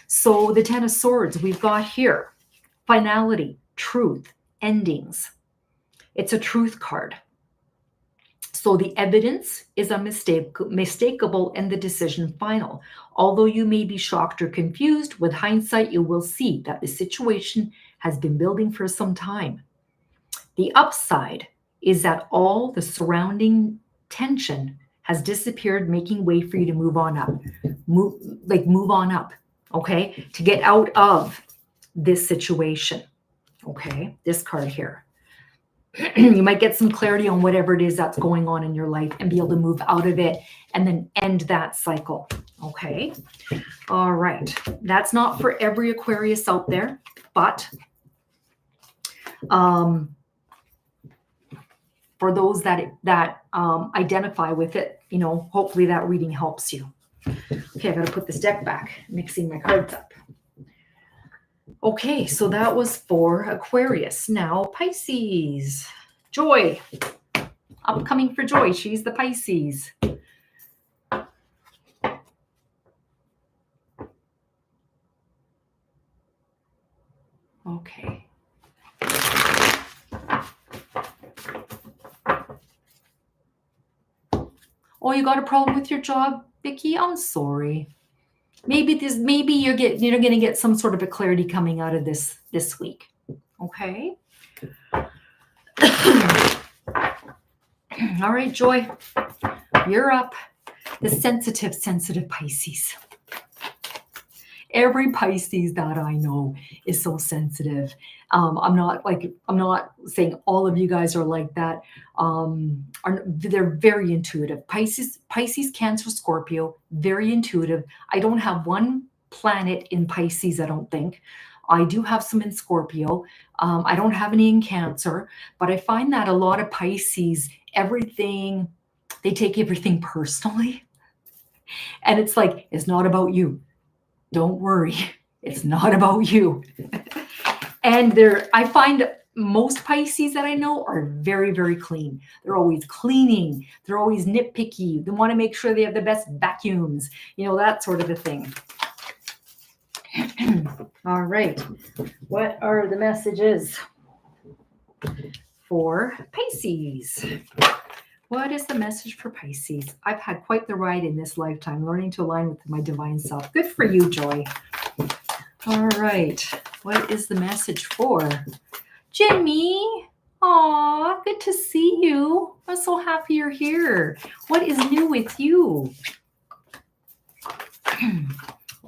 so the Ten of Swords we've got here. Finality, truth, endings. It's a truth card. So the evidence is unmistakable and the decision final. Although you may be shocked or confused, with hindsight, you will see that the situation has been building for some time. The upside is that all the surrounding tension has disappeared, making way for you to move on up. Move on up, okay? To get out of this situation, okay? This card here. You might get some clarity on whatever it is that's going on in your life and be able to move out of it and then end that cycle, okay? All right. That's not for every Aquarius out there, but for those that identify with it, you know, hopefully that reading helps you. Okay, I got to put this deck back, mixing my cards up. Okay, so that was for Aquarius. Now, Pisces. Joy. Upcoming for Joy. She's the Pisces. Okay. Oh, you got a problem with your job, Vicky? I'm sorry. Maybe you're going to get some sort of a clarity coming out of this week. Okay. All right, Joy, you're up. The sensitive Pisces. Every Pisces that I know is so sensitive. I'm not saying all of you guys are like that. They're very intuitive. Pisces, Cancer, Scorpio, very intuitive. I don't have one planet in Pisces, I don't think. I do have some in Scorpio. I don't have any in Cancer, but I find that a lot of Pisces, they take everything personally. And it's like, it's not about you. Don't worry, it's not about you. And I find most Pisces that I know are very, very clean. They're always cleaning. They're always nitpicky. They want to make sure they have the best vacuums, you know, that sort of a thing. All right. What are the messages for Pisces? What is the message for Pisces? I've had quite the ride in this lifetime, learning to align with my divine self. Good for you, Joy. All right. What is the message for Jimmy? Aw, good to see you. I'm so happy you're here. What is new with you?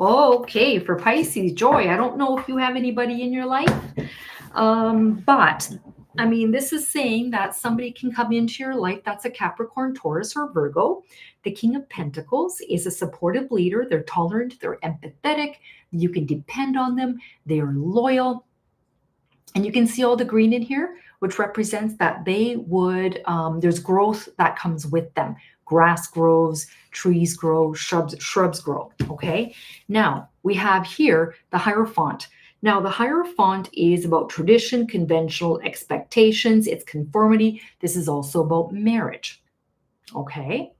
Okay, for Pisces, Joy, I don't know if you have anybody in your life, but I mean, this is saying that somebody can come into your life that's a Capricorn, Taurus, or Virgo. The King of Pentacles is a supportive leader. They're tolerant. They're empathetic. You can depend on them. They are loyal. And you can see all the green in here, which represents that they would, there's growth that comes with them. Grass grows, trees grow, shrubs grow, okay? Now, we have here the Hierophant. Now, the Hierophant is about tradition, conventional expectations, it's conformity. This is also about marriage. Okay.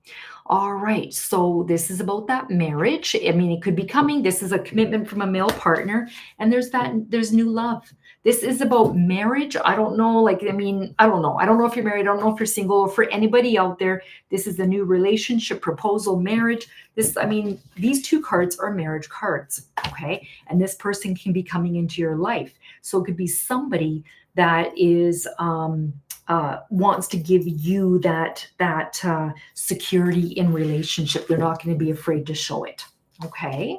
All right. So this is about that marriage. I mean, it could be coming. This is a commitment from a male partner. And there's new love. This is about marriage. I don't know. Like, I mean, I don't know. I don't know if you're married. I don't know if you're single. For anybody out there, this is a new relationship, proposal, marriage. I mean, these two cards are marriage cards. Okay. And this person can be coming into your life. So it could be somebody that is, wants to give you that security in relationship. They're not going to be afraid to show it. Okay.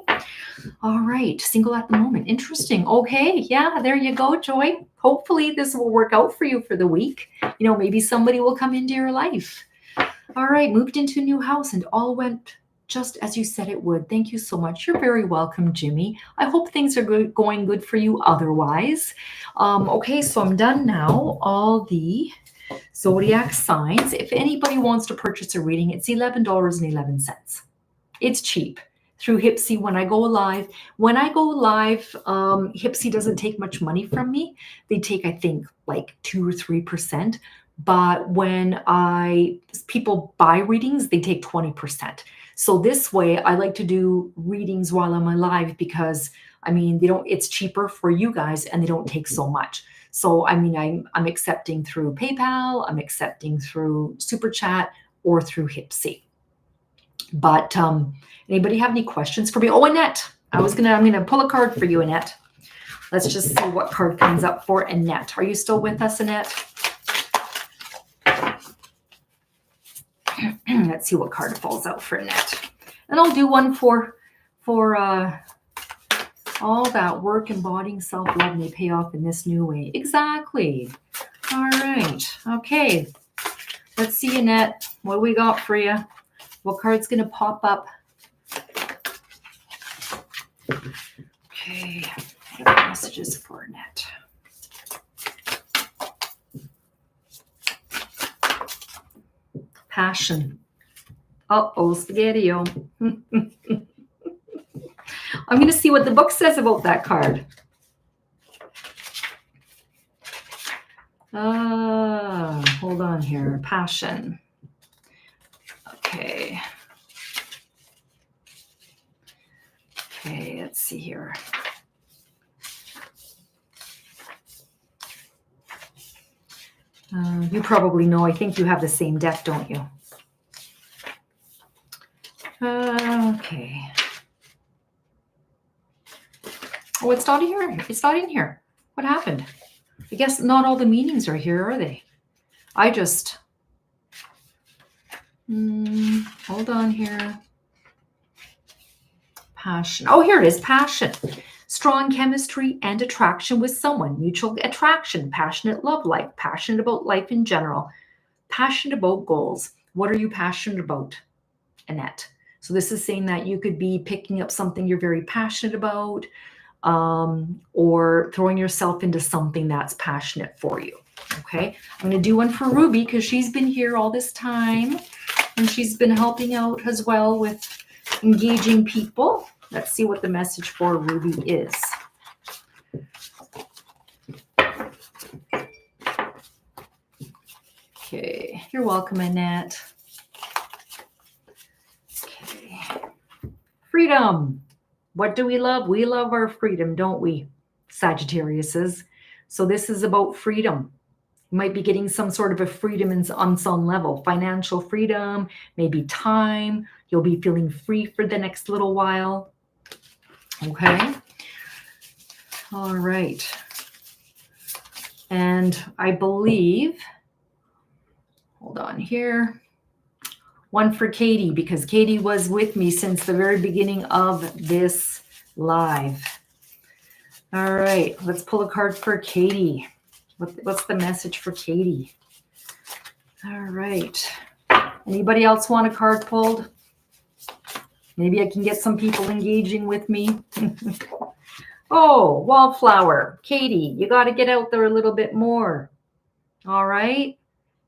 All right. Single at the moment. Interesting. Okay. Yeah, there you go, Joy. Hopefully this will work out for you for the week. You know, maybe somebody will come into your life. All right. Moved into a new house and all went just as you said it would. Thank you so much. You're very welcome, Jimmy. I hope things are going good for you otherwise. Okay, so I'm done now. All the zodiac signs. If anybody wants to purchase a reading, it's $11.11. It's cheap through Hipsy when I go live. When I go live, Hipsy doesn't take much money from me. They take, I think, like 2 or 3%. But when people buy readings, they take 20%. So this way, I like to do readings while I'm live because I mean, it's cheaper for you guys and they don't take so much. So, I mean, I'm accepting through PayPal, I'm accepting through Super Chat or through Hipsy. But anybody have any questions for me? Oh, Annette, I'm gonna pull a card for you, Annette. Let's just see what card comes up for Annette. Are you still with us, Annette? Let's see what card falls out for Annette. And I'll do one for all that work, embodying self-love may pay off in this new way. Exactly. All right. Okay. Let's see, Annette. What do we got for you? What card's going to pop up? Okay. Messages for Annette. Passion. Uh-oh, spaghetti-o. I'm going to see what the book says about that card. Hold on here. Passion. Okay. Okay, let's see here. You probably know. I think you have the same deck, don't you? Okay. Oh, it's not here. It's not in here. What happened? I guess not all the meanings are here, are they? I just... hold on here. Passion. Oh, here it is. Passion. Strong chemistry and attraction with someone. Mutual attraction. Passionate love life. Passionate about life in general. Passionate about goals. What are you passionate about, Annette? So this is saying that you could be picking up something you're very passionate about, or throwing yourself into something that's passionate for you. Okay. I'm going to do one for Ruby because she's been here all this time and she's been helping out as well with engaging people. Let's see what the message for Ruby is. Okay. You're welcome, Annette. Okay. Freedom. What do we love? We love our freedom, don't we, Sagittariuses? So this is about freedom. You might be getting some sort of a freedom on some level. Financial freedom, maybe time. You'll be feeling free for the next little while. Okay. All right. And I believe, hold on here. One for Katie, because Katie was with me since the very beginning of this live. All right, let's pull a card for Katie. What's the message for Katie? All right. Anybody else want a card pulled? Maybe I can get some people engaging with me. Oh, wallflower. Katie, you got to get out there a little bit more. All right.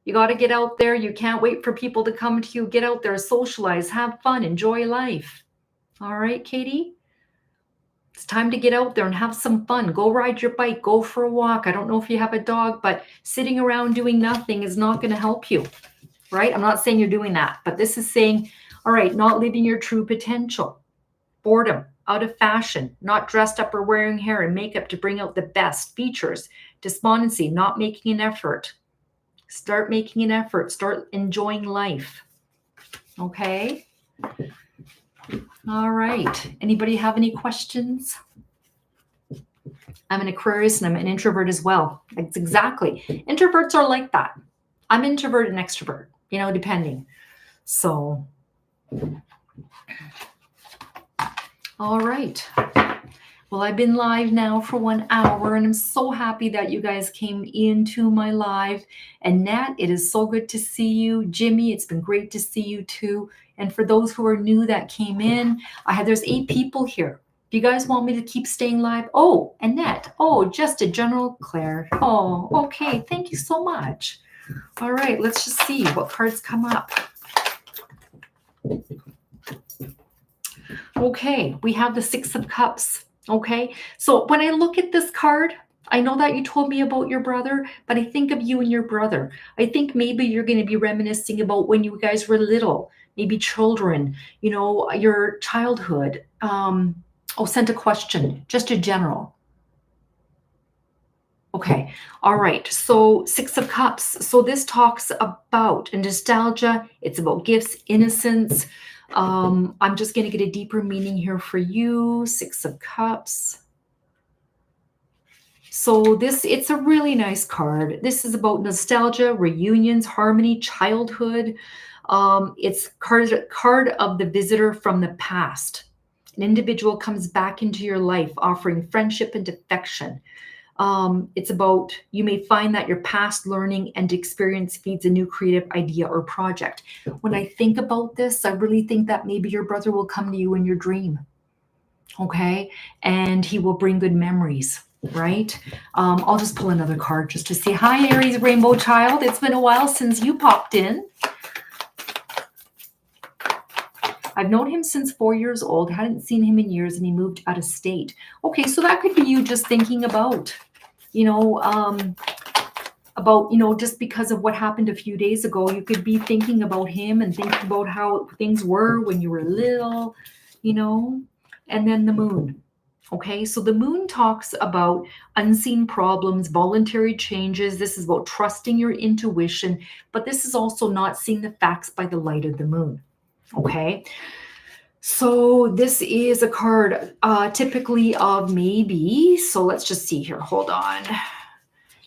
You got to get out there. You can't wait for people to come to you. Get out there, socialize, have fun, enjoy life. All right, Katie? It's time to get out there and have some fun. Go ride your bike, go for a walk. I don't know if you have a dog, but sitting around doing nothing is not going to help you, right? I'm not saying you're doing that, but this is saying, all right, not living your true potential. Boredom, out of fashion, not dressed up or wearing hair and makeup to bring out the best features. Despondency, not making an effort. Start making an effort. Start enjoying life. Okay? All right. Anybody have any questions? I'm an Aquarius and I'm an introvert as well. It's exactly. Introverts are like that. I'm introvert and extrovert, depending. So, all right. Well, I've been live now for 1 hour and I'm so happy that you guys came into my live. And Nat, it is so good to see you. Jimmy, it's been great to see you too. And for those who are new that came in, there's 8 people here. Do you guys want me to keep staying live? Oh, Annette. Oh, just a general Claire. Oh, okay. Thank you so much. All right, let's just see what cards come up. Okay, we have the 6 of Cups. Okay, so when I look at this card, I know that you told me about your brother, but I think of you and your brother. I think maybe you're going to be reminiscing about when you guys were little, maybe children, your childhood. Sent a question, just a general. Okay, all right. So 6 of Cups. So this talks about nostalgia. It's about gifts, innocence. I'm just going to get a deeper meaning here for you. 6 of Cups. So it's a really nice card. This is about nostalgia, reunions, harmony, childhood. It's card of the visitor from the past. An individual comes back into your life, offering friendship and affection. It's about, you may find that your past learning and experience feeds a new creative idea or project. When I think about this, I really think that maybe your brother will come to you in your dream. Okay. And he will bring good memories, right? I'll just pull another card just to see. Hi, Aries Rainbow Child. It's been a while since you popped in. I've known him since 4 years old, hadn't seen him in years, and he moved out of state. Okay, so that could be you just thinking about, just because of what happened a few days ago, you could be thinking about him and thinking about how things were when you were little, and then the moon. Okay, so the moon talks about unseen problems, voluntary changes. This is about trusting your intuition, but this is also not seeing the facts by the light of the moon. Okay, so this is a card typically of maybe, so let's just see here, hold on.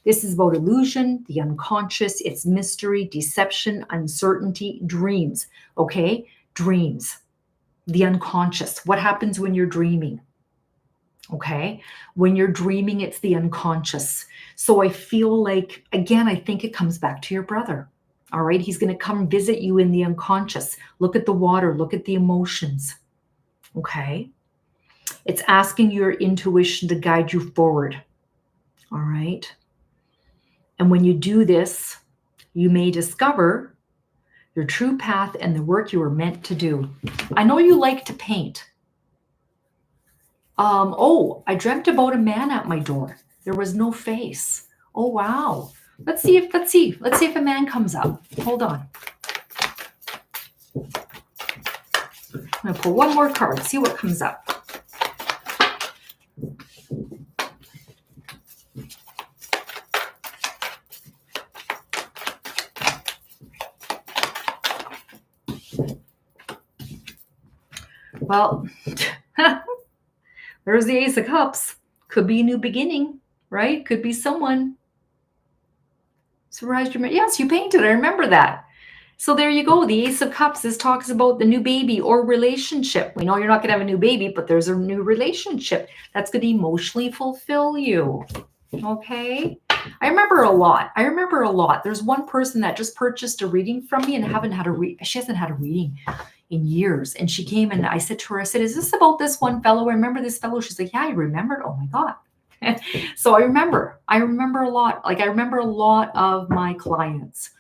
This is about illusion, the unconscious, it's mystery, deception, uncertainty, dreams. Okay, dreams, the unconscious. What happens when you're dreaming? Okay, when you're dreaming, it's the unconscious. So I feel like, again, I think it comes back to your brother. All right, he's going to come visit you in the unconscious. Look at the water, look at the emotions. Okay, it's asking your intuition to guide you forward. All right, and when you do this, you may discover your true path and the work you were meant to do. I know you like to paint. I dreamt about a man at my door. There was no face. Oh, wow. Let's see if a man comes up. Hold on. I'm going to pull one more card, see what comes up. Well, there's the Ace of Cups. Could be a new beginning, right? Could be someone. Surprised you. Yes, you painted. I remember that. So there you go. The Ace of Cups. This talks about the new baby or relationship. We know you're not going to have a new baby, but there's a new relationship that's going to emotionally fulfill you. Okay. I remember a lot. There's one person that just purchased a reading from me and she hasn't had a reading in years. And she came and I said to her, is this about this one fellow? I remember this fellow. She's like, yeah, I remembered. Oh my God. So I remember a lot. Like I remember a lot of my clients.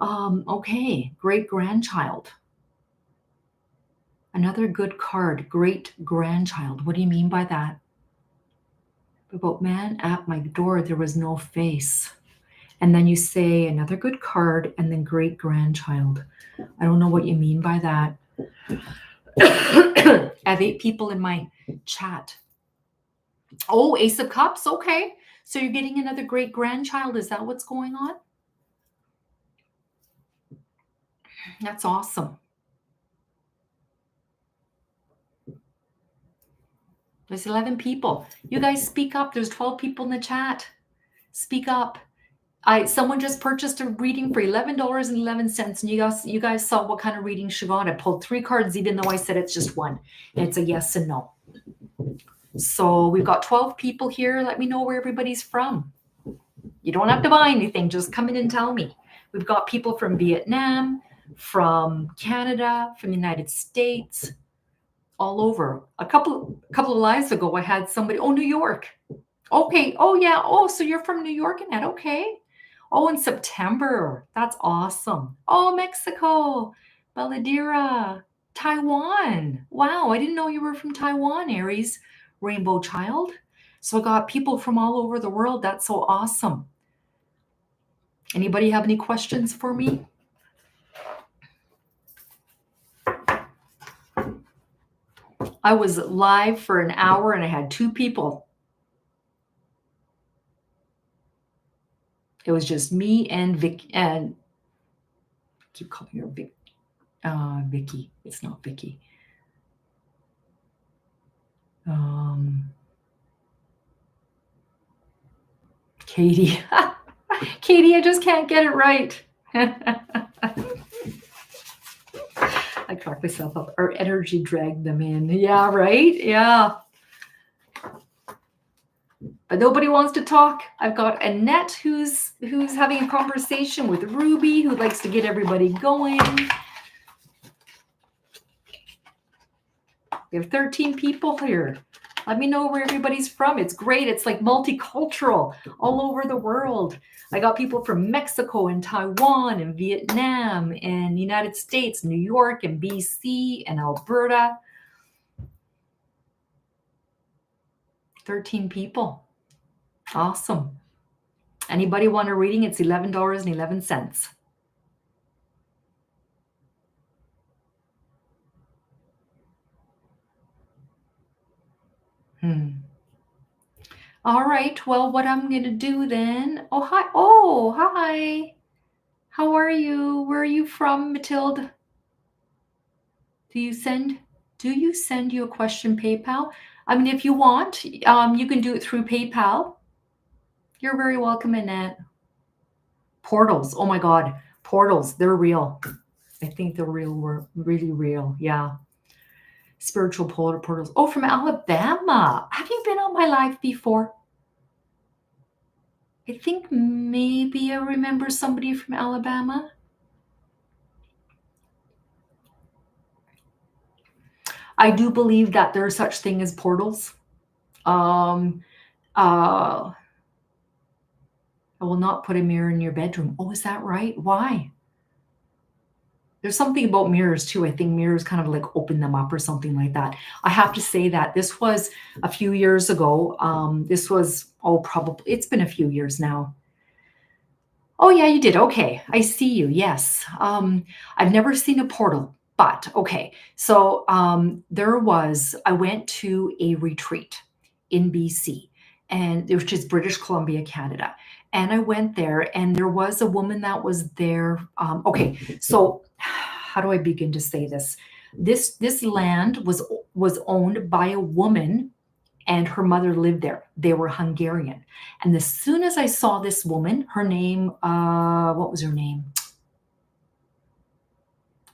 Okay. Great grandchild. Another good card, great grandchild. What do you mean by that? About man at my door, there was no face. And then you say another good card and then great grandchild. I don't know what you mean by that. I have 8 people in my chat. Oh, Ace of Cups. Okay. So you're getting another great grandchild. Is that what's going on? That's awesome. There's 11 people. You guys speak up. There's 12 people in the chat. Speak up. Someone just purchased a reading for $11.11, and you guys saw what kind of reading she got. I pulled 3 cards, even though I said it's just one. And it's a yes and no. So we've got 12 people here. Let me know where everybody's from. You don't have to buy anything. Just come in and tell me. We've got people from Vietnam, from Canada, from the United States, all over. A couple of lives ago, I had somebody. Oh, New York. Okay. Oh, yeah. Oh, so you're from New York, Annette. Okay. Oh, in September. That's awesome. Oh, Mexico. Baladira. Taiwan. Wow. I didn't know you were from Taiwan, Aries. Rainbow Child. So I got people from all over the world. That's so awesome. Anybody have any questions for me? I was live for an hour and I had 2 people. It was just me and Vic, and I keep calling her Vicky. It's not Vicky. Katie. Katie, I just can't get it right. I cracked myself up. Our energy dragged them in. Yeah, right? Yeah. But nobody wants to talk. I've got Annette who's having a conversation with Ruby, who likes to get everybody going. We have 13 people here. Let me know where everybody's from. It's great. It's like multicultural all over the world. I got people from Mexico and Taiwan and Vietnam and the United States, New York and BC and Alberta. 13 people. Awesome. Anybody want a reading? It's $11.11. All right. Well, what I'm going to do then. Oh, hi. Oh, hi. How are you? Where are you from, Matilde? Do you send you a question PayPal? I mean, if you want, you can do it through PayPal. You're very welcome, Annette. Portals. Oh my God. Portals. They're real. I think they're real. Really real. Yeah. Spiritual portals. Oh, from Alabama. Have you been on my live before? I think maybe I remember somebody from Alabama. I do believe that there are such thing as portals. I will not put a mirror in your bedroom. Oh, is that right? Why? There's something about mirrors too. I think mirrors kind of like open them up or something like that. I have to say that this was a few years ago. This was, probably, it's been a few years now. Oh yeah, you did. Okay. I see you. Yes. I've never seen a portal, but okay. So I went to a retreat in BC, and which is British Columbia, Canada. And I went there, and there was a woman that was there. Okay, so how do I begin to say this? This land was owned by a woman, and her mother lived there. They were Hungarian. And as soon as I saw this woman, her name, what was her name?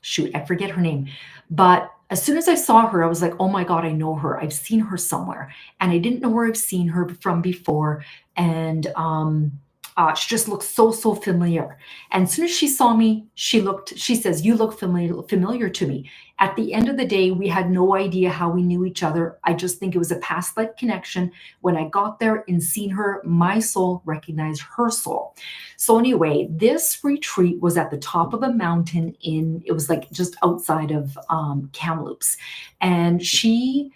Shoot, I forget her name. But as soon as I saw her, I was like, oh my God, I know her. I've seen her somewhere. And I didn't know where I've seen her from before. And She just looked so familiar. And as soon as she saw me, she says, you look familiar to me. At the end of the day, we had no idea how we knew each other. I just think it was a past life connection. When I got there and seen her, my soul recognized her soul. So anyway, this retreat was at the top of a mountain it was like just outside of Kamloops. And she,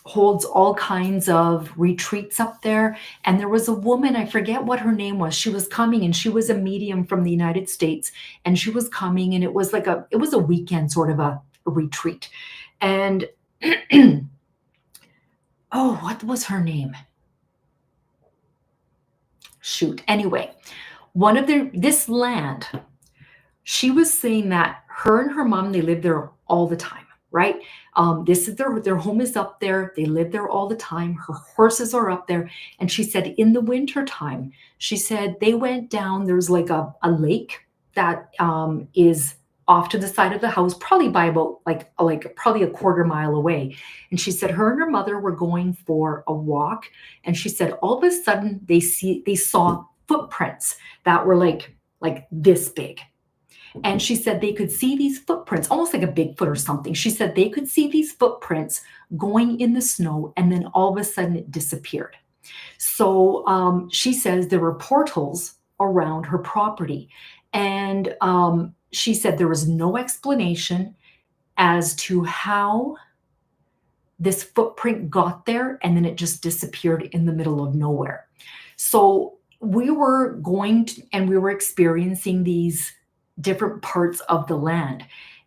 holds all kinds of retreats up there. And there was a woman, I forget what her name was. She was coming and she was a medium from the United States. And she was coming and it was a weekend sort of a retreat. And oh, what was her name? Shoot. Anyway, this land, she was saying that her and her mom, they live there all the time, right? This is their home is up there. They live there all the time. Her horses are up there. And she said in the winter time, she said they went down, there's like a lake that is off to the side of the house, probably by about like probably a quarter mile away. And she said her and her mother were going for a walk. And she said all of a sudden they saw footprints that were like this big. And she said they could see these footprints, almost like a Bigfoot or something. She said they could see these footprints going in the snow, and then all of a sudden it disappeared. So she says there were portals around her property. And she said there was no explanation as to how this footprint got there, and then it just disappeared in the middle of nowhere. So we were we were experiencing these different parts of the land.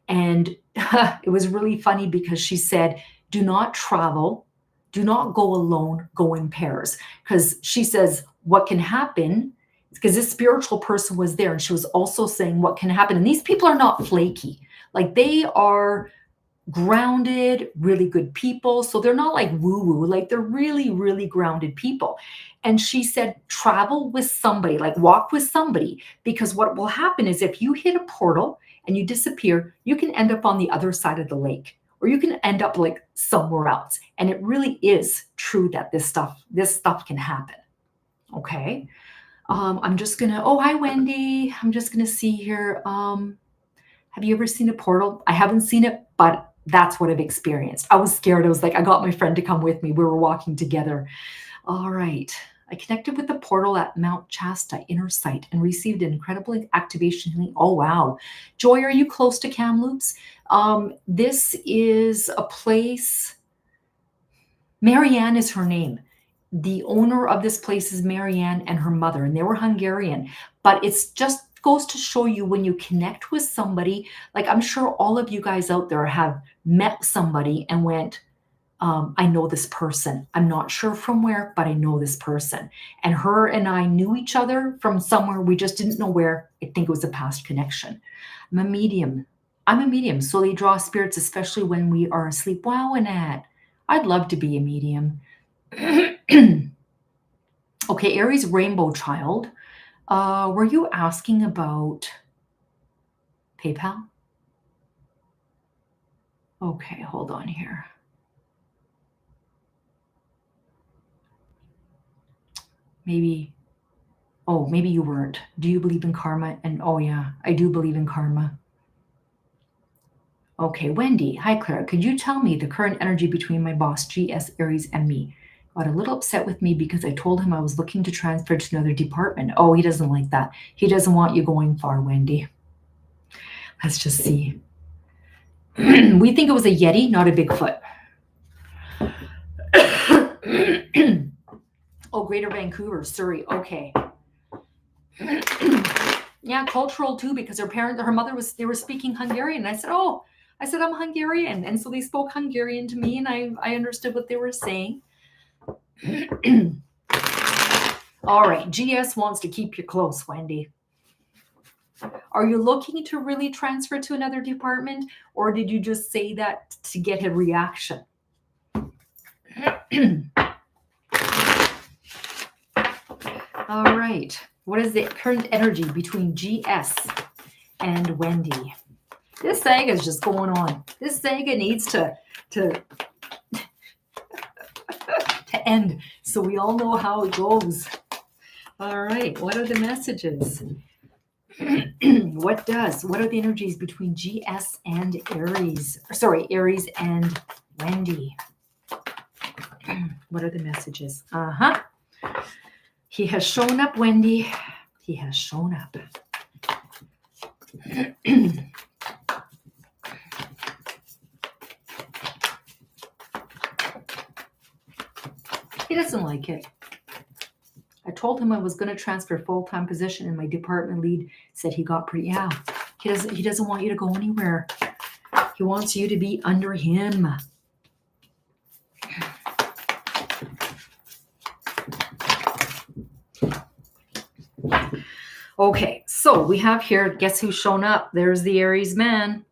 And it was really funny because she said, do not travel, do not go alone, go in pairs. Because she says, what can happen, because this spiritual person was there, and she was also saying what can happen. And these people are not flaky. Like they are grounded, really good people. So they're not like woo-woo, like they're really, really grounded people. And she said, travel with somebody, like walk with somebody, because what will happen is if you hit a portal and you disappear, you can end up on the other side of the lake, or you can end up like somewhere else. And it really is true that this stuff can happen. Okay. I'm just gonna, oh, hi, Wendy. I'm just gonna see here. Have you ever seen a portal? I haven't seen it, but that's what I've experienced. I was scared. I was like, I got my friend to come with me. We were walking together. All right. I connected with the portal at Mount Shasta inner sight and received an incredible activation healing. Oh, wow. Joy, are you close to Kamloops? This is a place. Marianne is her name. The owner of this place is Marianne and her mother, and they were Hungarian. But it's just goes to show you when you connect with somebody, like I'm sure all of you guys out there have met somebody and went, I know this person. I'm not sure from where, but I know this person. And her and I knew each other from somewhere. We just didn't know where. I think it was a past connection. I'm a medium. So they draw spirits, especially when we are asleep. Wow, Annette. I'd love to be a medium. Okay, Aries rainbow child. Were you asking about PayPal? Okay, hold on here. Maybe you weren't. Do you believe in karma? And oh yeah, I do believe in karma. Okay, Wendy. Hi, Clara. Could you tell me the current energy between my boss, GS Aries, and me? Got a little upset with me because I told him I was looking to transfer to another department. Oh, he doesn't like that. He doesn't want you going far, Wendy. Let's just see. We think it was a Yeti, not a Bigfoot. Oh, Greater Vancouver, Surrey. Okay. Yeah, cultural too, because her mother they were speaking Hungarian. I said, I'm Hungarian. And so they spoke Hungarian to me, and I understood what they were saying. All right, GS wants to keep you close, Wendy. Are you looking to really transfer to another department, or did you just say that to get a reaction? All right. What is the current energy between GS and Wendy? This saga is just going on. This saga needs to end so we all know how it goes. All right. What are the messages? What are the energies between GS and Aries? Sorry, Aries and Wendy. What are the messages? He has shown up, Wendy. He has shown up. He doesn't like it. I told him I was going to transfer full-time position, and my department lead said he got pretty, yeah. He doesn't want you to go anywhere. He wants you to be under him. Okay, so we have here, guess who's shown up? There's the Aries man.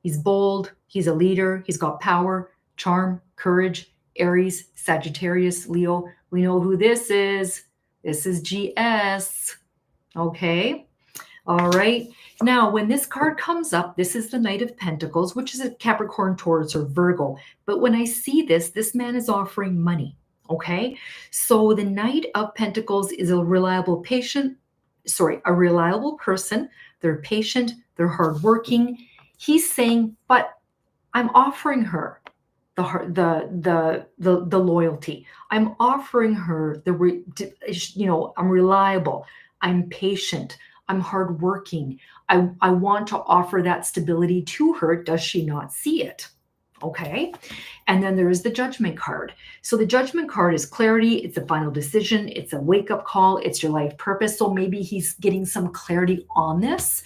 He's bold. He's a leader. He's got power, charm, courage. Aries, Sagittarius, Leo. We know who this is. This is GS. Okay. All right. Now, when this card comes up, this is the Knight of Pentacles, which is a Capricorn, Taurus, or Virgo. But when I see this man is offering money. Okay. So the Knight of Pentacles is a reliable person. They're patient. They're hardworking. He's saying, but I'm offering her the loyalty. I'm offering her I'm reliable. I'm patient. I'm hardworking. I want to offer that stability to her. Does she not see it? Okay. And then there is the Judgment card. So the Judgment card is clarity. It's a final decision. It's a wake-up call. It's your life purpose. So maybe he's getting some clarity on this.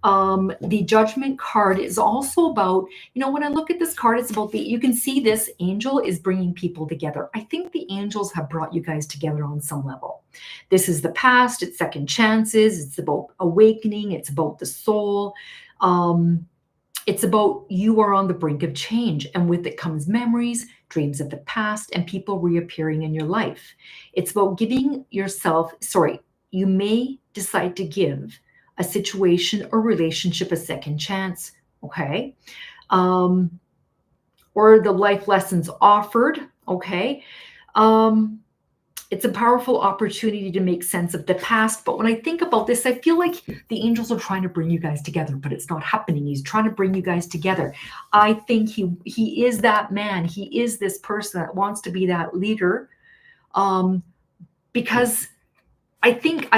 The Judgment card is also about, when I look at this card, it's about you can see this angel is bringing people together. I think the angels have brought you guys together on some level. This is the past. It's second chances. It's about awakening. It's about the soul. It's about you are on the brink of change, and with it comes memories, dreams of the past, and people reappearing in your life. It's about giving yourself, you may decide to give a situation or relationship a second chance, okay? Or the life lessons offered, okay? It's a powerful opportunity to make sense of the past. But when I think about this, I feel like the angels are trying to bring you guys together, but it's not happening. He's trying to bring you guys together. I think he is that man. He is this person that wants to be that leader. Because I think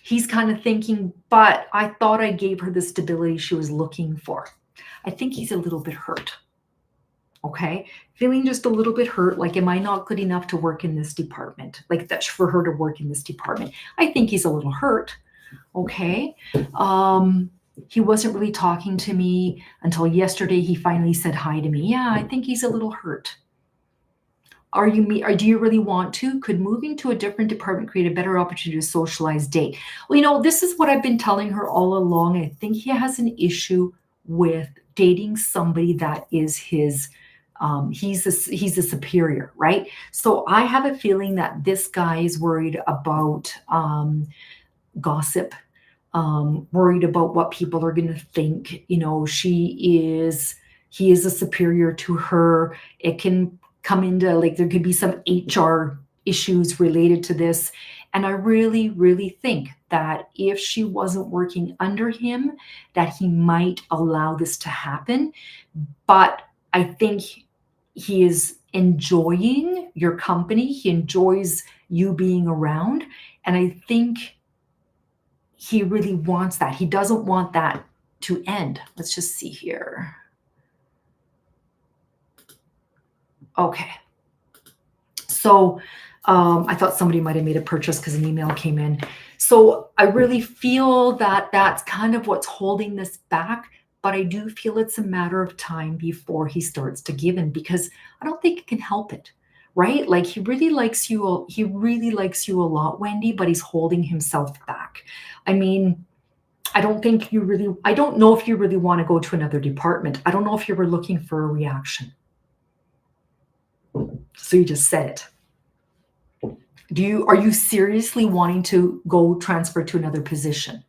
he's kind of thinking, but I thought I gave her the stability she was looking for. I think he's a little bit hurt. Okay, feeling just a little bit hurt, like, am I not good enough to work in this department? Like, that's for her to work in this department. I think he's a little hurt. Okay, he wasn't really talking to me until yesterday. He finally said hi to me. Yeah, I think he's a little hurt. Do you really want to? Could moving to a different department create a better opportunity to socialize, date? Well, this is what I've been telling her all along. I think he has an issue with dating somebody that is his he's a superior, right? So I have a feeling that this guy is worried about gossip, worried about what people are going to think. He is a superior to her. It can come into, like, there could be some HR issues related to this. And I really, really think that if she wasn't working under him, that he might allow this to happen. But I think he is enjoying your company. He enjoys you being around. And I think he really wants that. He doesn't want that to end. Let's just see here. Okay. So I thought somebody might have made a purchase because an email came in. So I really feel that that's kind of what's holding this back. But I do feel it's a matter of time before he starts to give in, because I don't think he can help it, right? Like, he really likes you. He really likes you a lot, Wendy, but he's holding himself back. I mean, I don't know if you really want to go to another department. I don't know if you were looking for a reaction. So you just said it. Are you seriously wanting to go transfer to another position?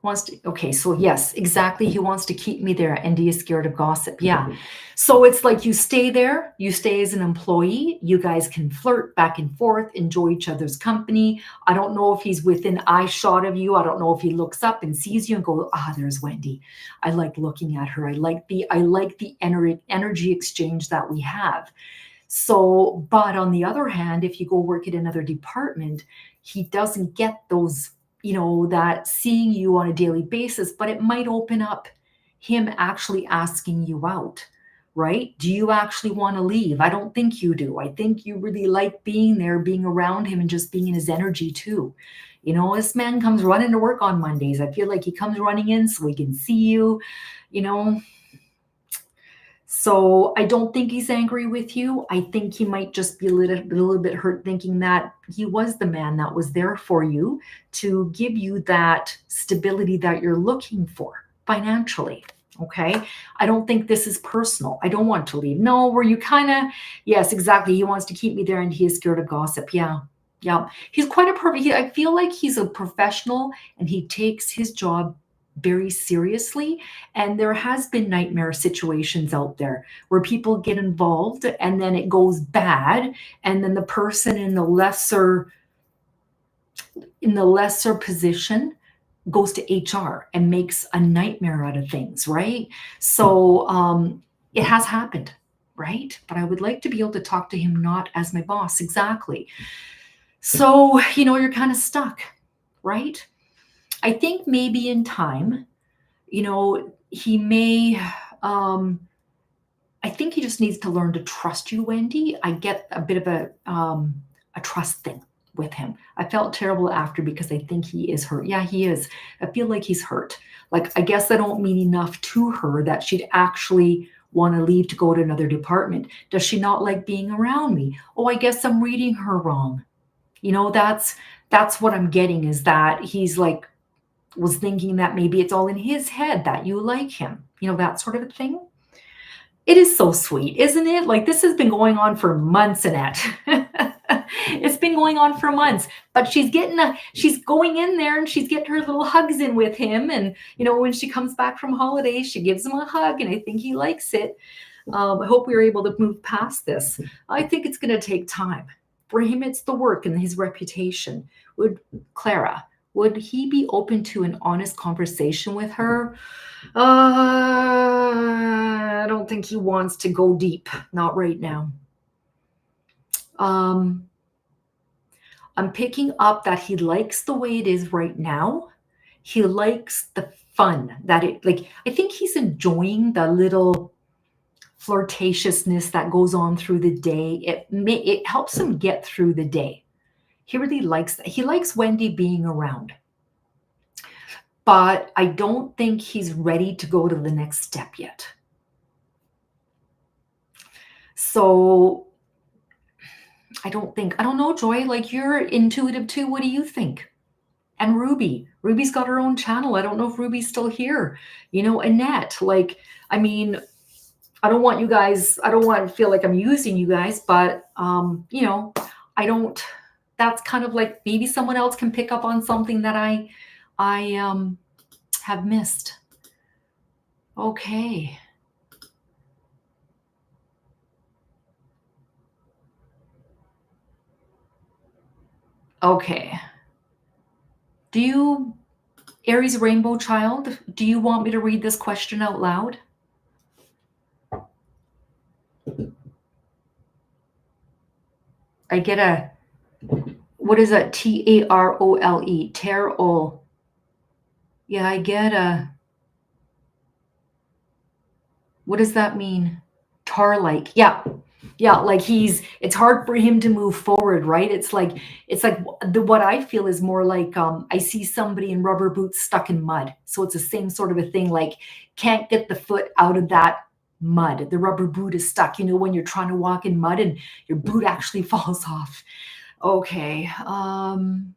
Wants to, okay, so yes, exactly. He wants to keep me there and he is scared of gossip. Yeah. So it's like you stay there, you stay as an employee, you guys can flirt back and forth, enjoy each other's company. I don't know if he's within eye shot of you. I don't know if he looks up and sees you and go, ah, there's Wendy. I like looking at her. I like the energy exchange that we have. So, but on the other hand, if you go work at another department, he doesn't get those, that seeing you on a daily basis, but it might open up him actually asking you out, right? Do you actually want to leave? I don't think you do. I think you really like being there, being around him, and just being in his energy too. This man comes running to work on Mondays. I feel like he comes running in so he can see you, you know. So I don't think he's angry with you. I think he might just be a little bit hurt thinking that he was the man that was there for you to give you that stability that you're looking for financially. Okay. I don't think this is personal. I don't want to leave. No, were you kind of, yes, exactly. He wants to keep me there and he is scared of gossip. Yeah. Yeah. He's quite a perfect, I feel like he's a professional and he takes his job very seriously. And there has been nightmare situations out there where people get involved and then it goes bad. And then the person in the lesser position goes to HR and makes a nightmare out of things, right? So it has happened, right? But I would like to be able to talk to him not as my boss. Exactly. So, you're kind of stuck, right? I think maybe in time, he may, I think he just needs to learn to trust you, Wendy. I get a bit of a trust thing with him. I felt terrible after because I think he is hurt. Yeah, he is. I feel like he's hurt. Like, I guess I don't mean enough to her that she'd actually want to leave to go to another department. Does she not like being around me? Oh, I guess I'm reading her wrong. That's what I'm getting, is that he's like, was thinking that maybe it's all in his head that you like him, that sort of a thing. It is so sweet, isn't it? Like, this has been going on for months, Annette. It's been going on for months, but she's going in there and she's getting her little hugs in with him. And, when she comes back from holidays, she gives him a hug and I think he likes it. I hope we were able to move past this. I think it's going to take time. For him, it's the work and his reputation. Clara, would he be open to an honest conversation with her? I don't think he wants to go deep. Not right now. I'm picking up that he likes the way it is right now. He likes the fun that I think he's enjoying the little flirtatiousness that goes on through the day. It helps him get through the day. He really likes that. He likes Wendy being around. But I don't think he's ready to go to the next step yet. So I don't know, Joy, like, you're intuitive too. What do you think? And Ruby's got her own channel. I don't know if Ruby's still here. Annette, I don't want to feel like I'm using you guys, but that's kind of like maybe someone else can pick up on something that I have missed. Okay. Okay. Aries Rainbow Child, do you want me to read this question out loud? I get what is that? Tarole, Tarole. Yeah, I get what does that mean? Tar-like. Yeah. Yeah, like it's hard for him to move forward, right? It's like what I feel is more like I see somebody in rubber boots stuck in mud. So it's the same sort of a thing, like can't get the foot out of that mud. The rubber boot is stuck, when you're trying to walk in mud and your boot actually falls off. Okay. Scammed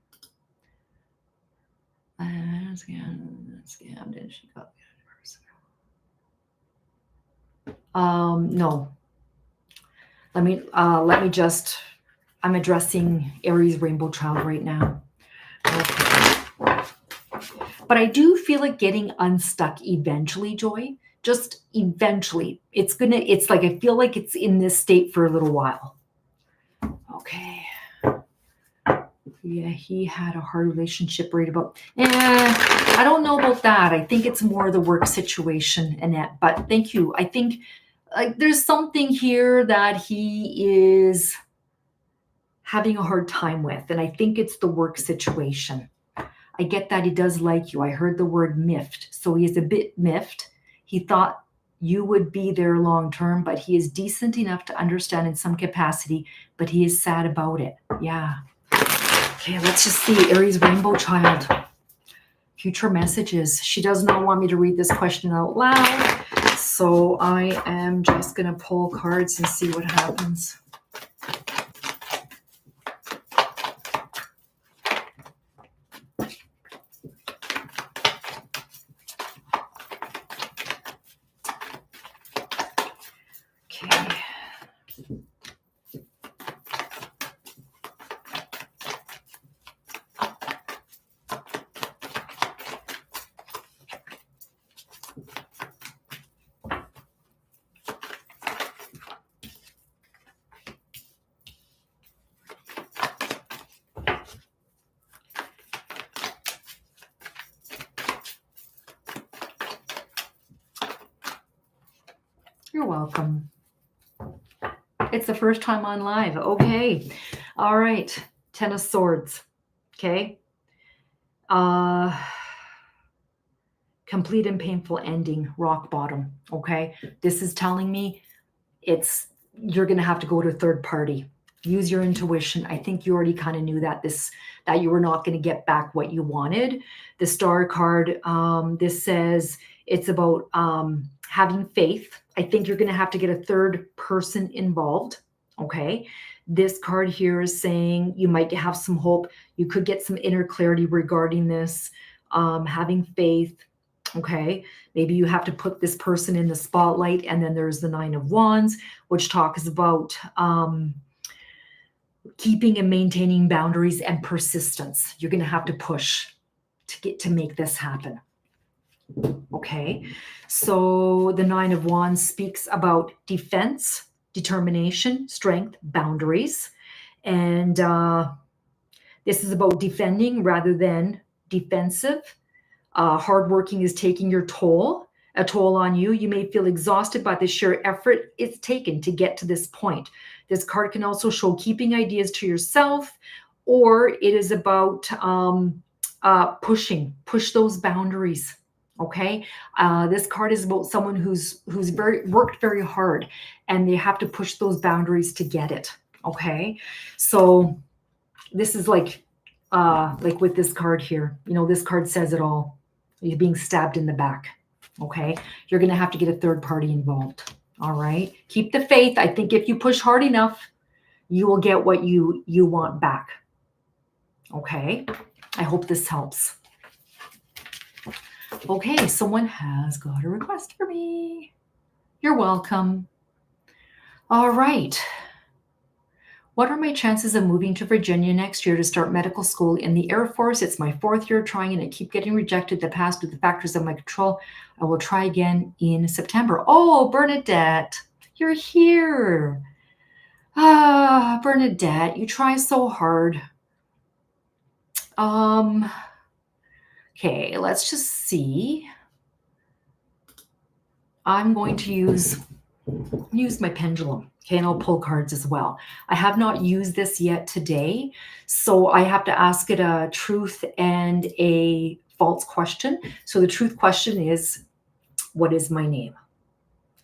and she got no. Let me just, I'm addressing Aries Rainbow Child right now. Okay. But I do feel it getting unstuck eventually, Joy. Just eventually. It's like I feel like it's in this state for a little while. Okay. Yeah, he had a hard relationship worried about. I don't know about that. I think it's more the work situation, Annette. But thank you. I think like there's something here that he is having a hard time with, and I think it's the work situation. I get that he does like you. I heard the word miffed, so he is a bit miffed. He thought you would be there long term, but he is decent enough to understand in some capacity, but he is sad about it. Yeah. Okay, let's just see. Aries Rainbow Child. Future messages. She does not want me to read this question out loud, so I am just going to pull cards and see what happens. Okay. You're welcome. It's the first time on live. Okay. All right. Ten of Swords. Okay. Complete and painful ending. Rock bottom. Okay. This is telling me you're going to have to go to a third party. Use your intuition. I think you already kind of knew that you were not going to get back what you wanted. The Star card, this says it's about having faith. I think you're going to have to get a third person involved. Okay. This card here is saying you might have some hope. You could get some inner clarity regarding this, having faith. Okay. Maybe you have to put this person in the spotlight. And then there's the Nine of Wands, which talks about keeping and maintaining boundaries and persistence. You're going to have to push to make this happen. Okay, so the Nine of Wands speaks about defense, determination, strength, boundaries. And this is about defending rather than defensive. Hardworking is taking a toll on you. You may feel exhausted by the sheer effort it's taken to get to this point. This card can also show keeping ideas to yourself, or it is about push those boundaries. Okay, this card is about someone who's worked very hard, and they have to push those boundaries to get it. Okay, so this is like with this card here. This card says it all. You're being stabbed in the back. Okay, you're going to have to get a third party involved. All right, keep the faith. I think if you push hard enough, you will get what you want back. Okay, I hope this helps. Okay, someone has got a request for me. You're welcome. All right. What are my chances of moving to Virginia next year to start medical school in the Air Force? It's my 4th year trying and I keep getting rejected the past due to the factors of my control. I will try again in September. Oh, Bernadette, you're here. Bernadette, you try so hard. Okay, let's just see. I'm going to use my pendulum. Okay, and I'll pull cards as well. I have not used this yet today, so I have to ask it a truth and a false question. So the truth question is, what is my name?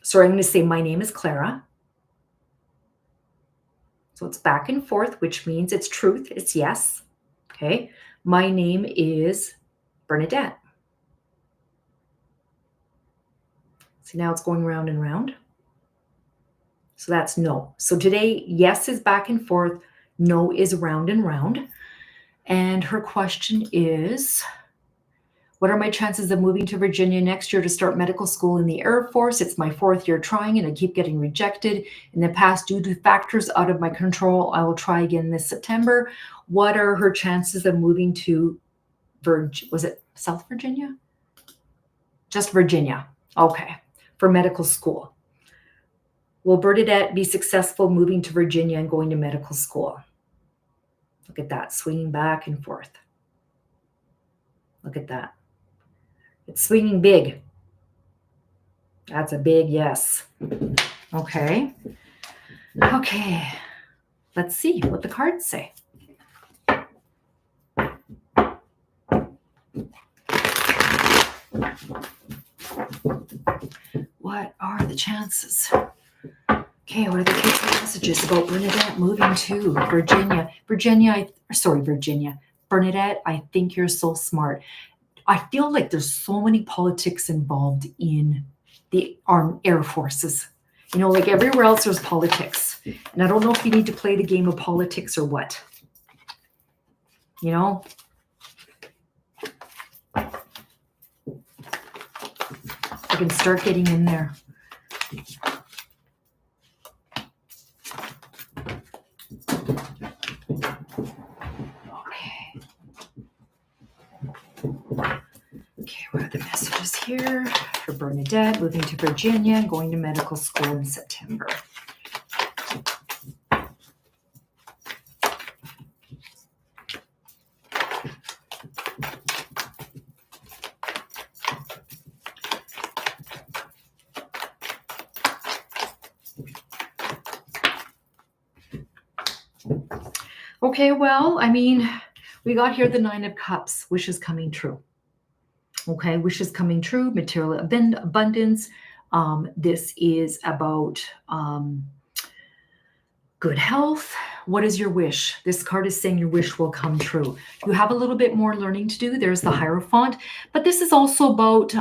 So I'm going to say my name is Clara. So it's back and forth, which means it's truth, it's yes. Okay, my name is Bernadette. See, now it's going round and round. So that's no. So today, yes is back and forth, no is round and round. And her question is, what are my chances of moving to Virginia next year to start medical school in the Air Force? It's my 4th year trying and I keep getting rejected. In the past, due to factors out of my control, I will try again this September. What are her chances of moving to South Virginia? Just Virginia. Okay. For medical school. Will Bernadette be successful moving to Virginia and going to medical school? Look at that, swinging back and forth. Look at that. It's swinging big. That's a big yes. Okay. Okay. Let's see what the cards say. What are the chances? Okay, what are the kids' messages about Bernadette moving to Virginia? Bernadette, I think you're so smart. I feel like there's so many politics involved in the Air Forces. You know, like everywhere else, there's politics. And I don't know if you need to play the game of politics or what. You know? I can start getting in there. Okay, what are the messages here for Bernadette moving to Virginia and going to medical school in September? Okay, well, I mean, we got here the Nine of Cups, wishes coming true. Okay, wishes coming true, material abundance. This is about good health. What is your wish? This card is saying your wish will come true. You have a little bit more learning to do. There's the Hierophant, but this is also about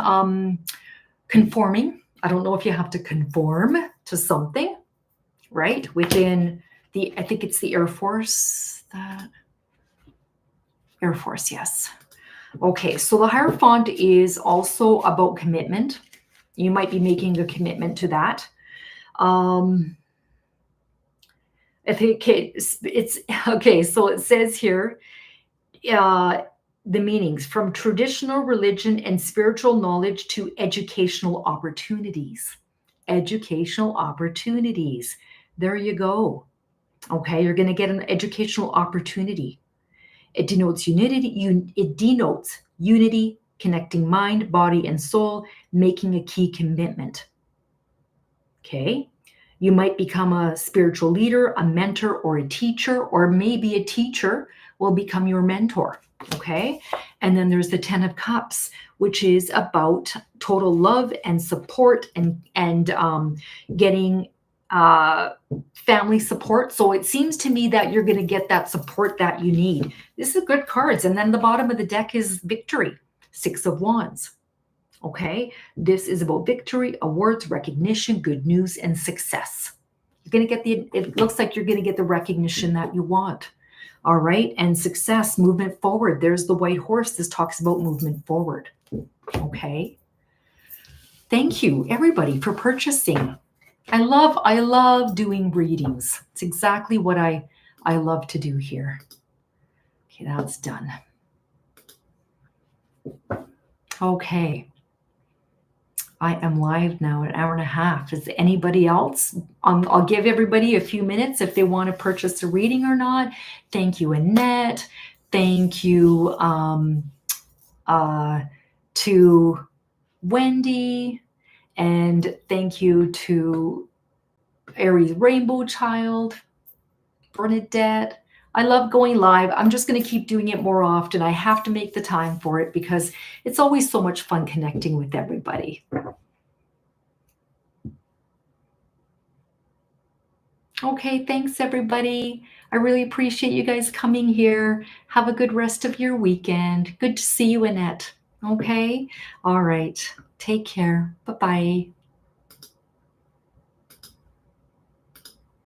conforming. I don't know if you have to conform to something, right? Within the, I think it's the Air Force. Air Force, yes. Okay, so the Hierophant is also about commitment. You might be making a commitment to that. I think it's okay. So it says here, the meanings from traditional religion and spiritual knowledge to educational opportunities. Educational opportunities. There you go. Okay, you're going to get an educational opportunity. It denotes unity. It denotes unity, connecting mind, body, and soul, making a key commitment. Okay. You might become a spiritual leader, a mentor, or a teacher, or maybe a teacher will become your mentor. Okay. And then there's the Ten of Cups, which is about total love and support and getting family support. So it seems to me that you're going to get that support that you need. This is good cards. And then the bottom of the deck is victory, Six of Wands. Okay, this is about victory, awards, recognition, good news, and success. You're going to get it looks like you're going to get the recognition that you want. All right, and success, movement forward. There's the white horse. This talks about movement forward. Okay. Thank you, everybody, for purchasing. I love doing readings. It's exactly what I love to do here. Okay, that's done. Okay. I am live now, an hour and a half. Is anybody else? I'll give everybody a few minutes if they want to purchase a reading or not. Thank you, Annette. Thank you to Wendy. And thank you to Aries Rainbow Child, Bernadette. I love going live. I'm just going to keep doing it more often. I have to make the time for it because it's always so much fun connecting with everybody. Okay, thanks everybody. I really appreciate you guys coming here. Have a good rest of your weekend. Good to see you, Annette. Okay? All right. Take care. Bye-bye.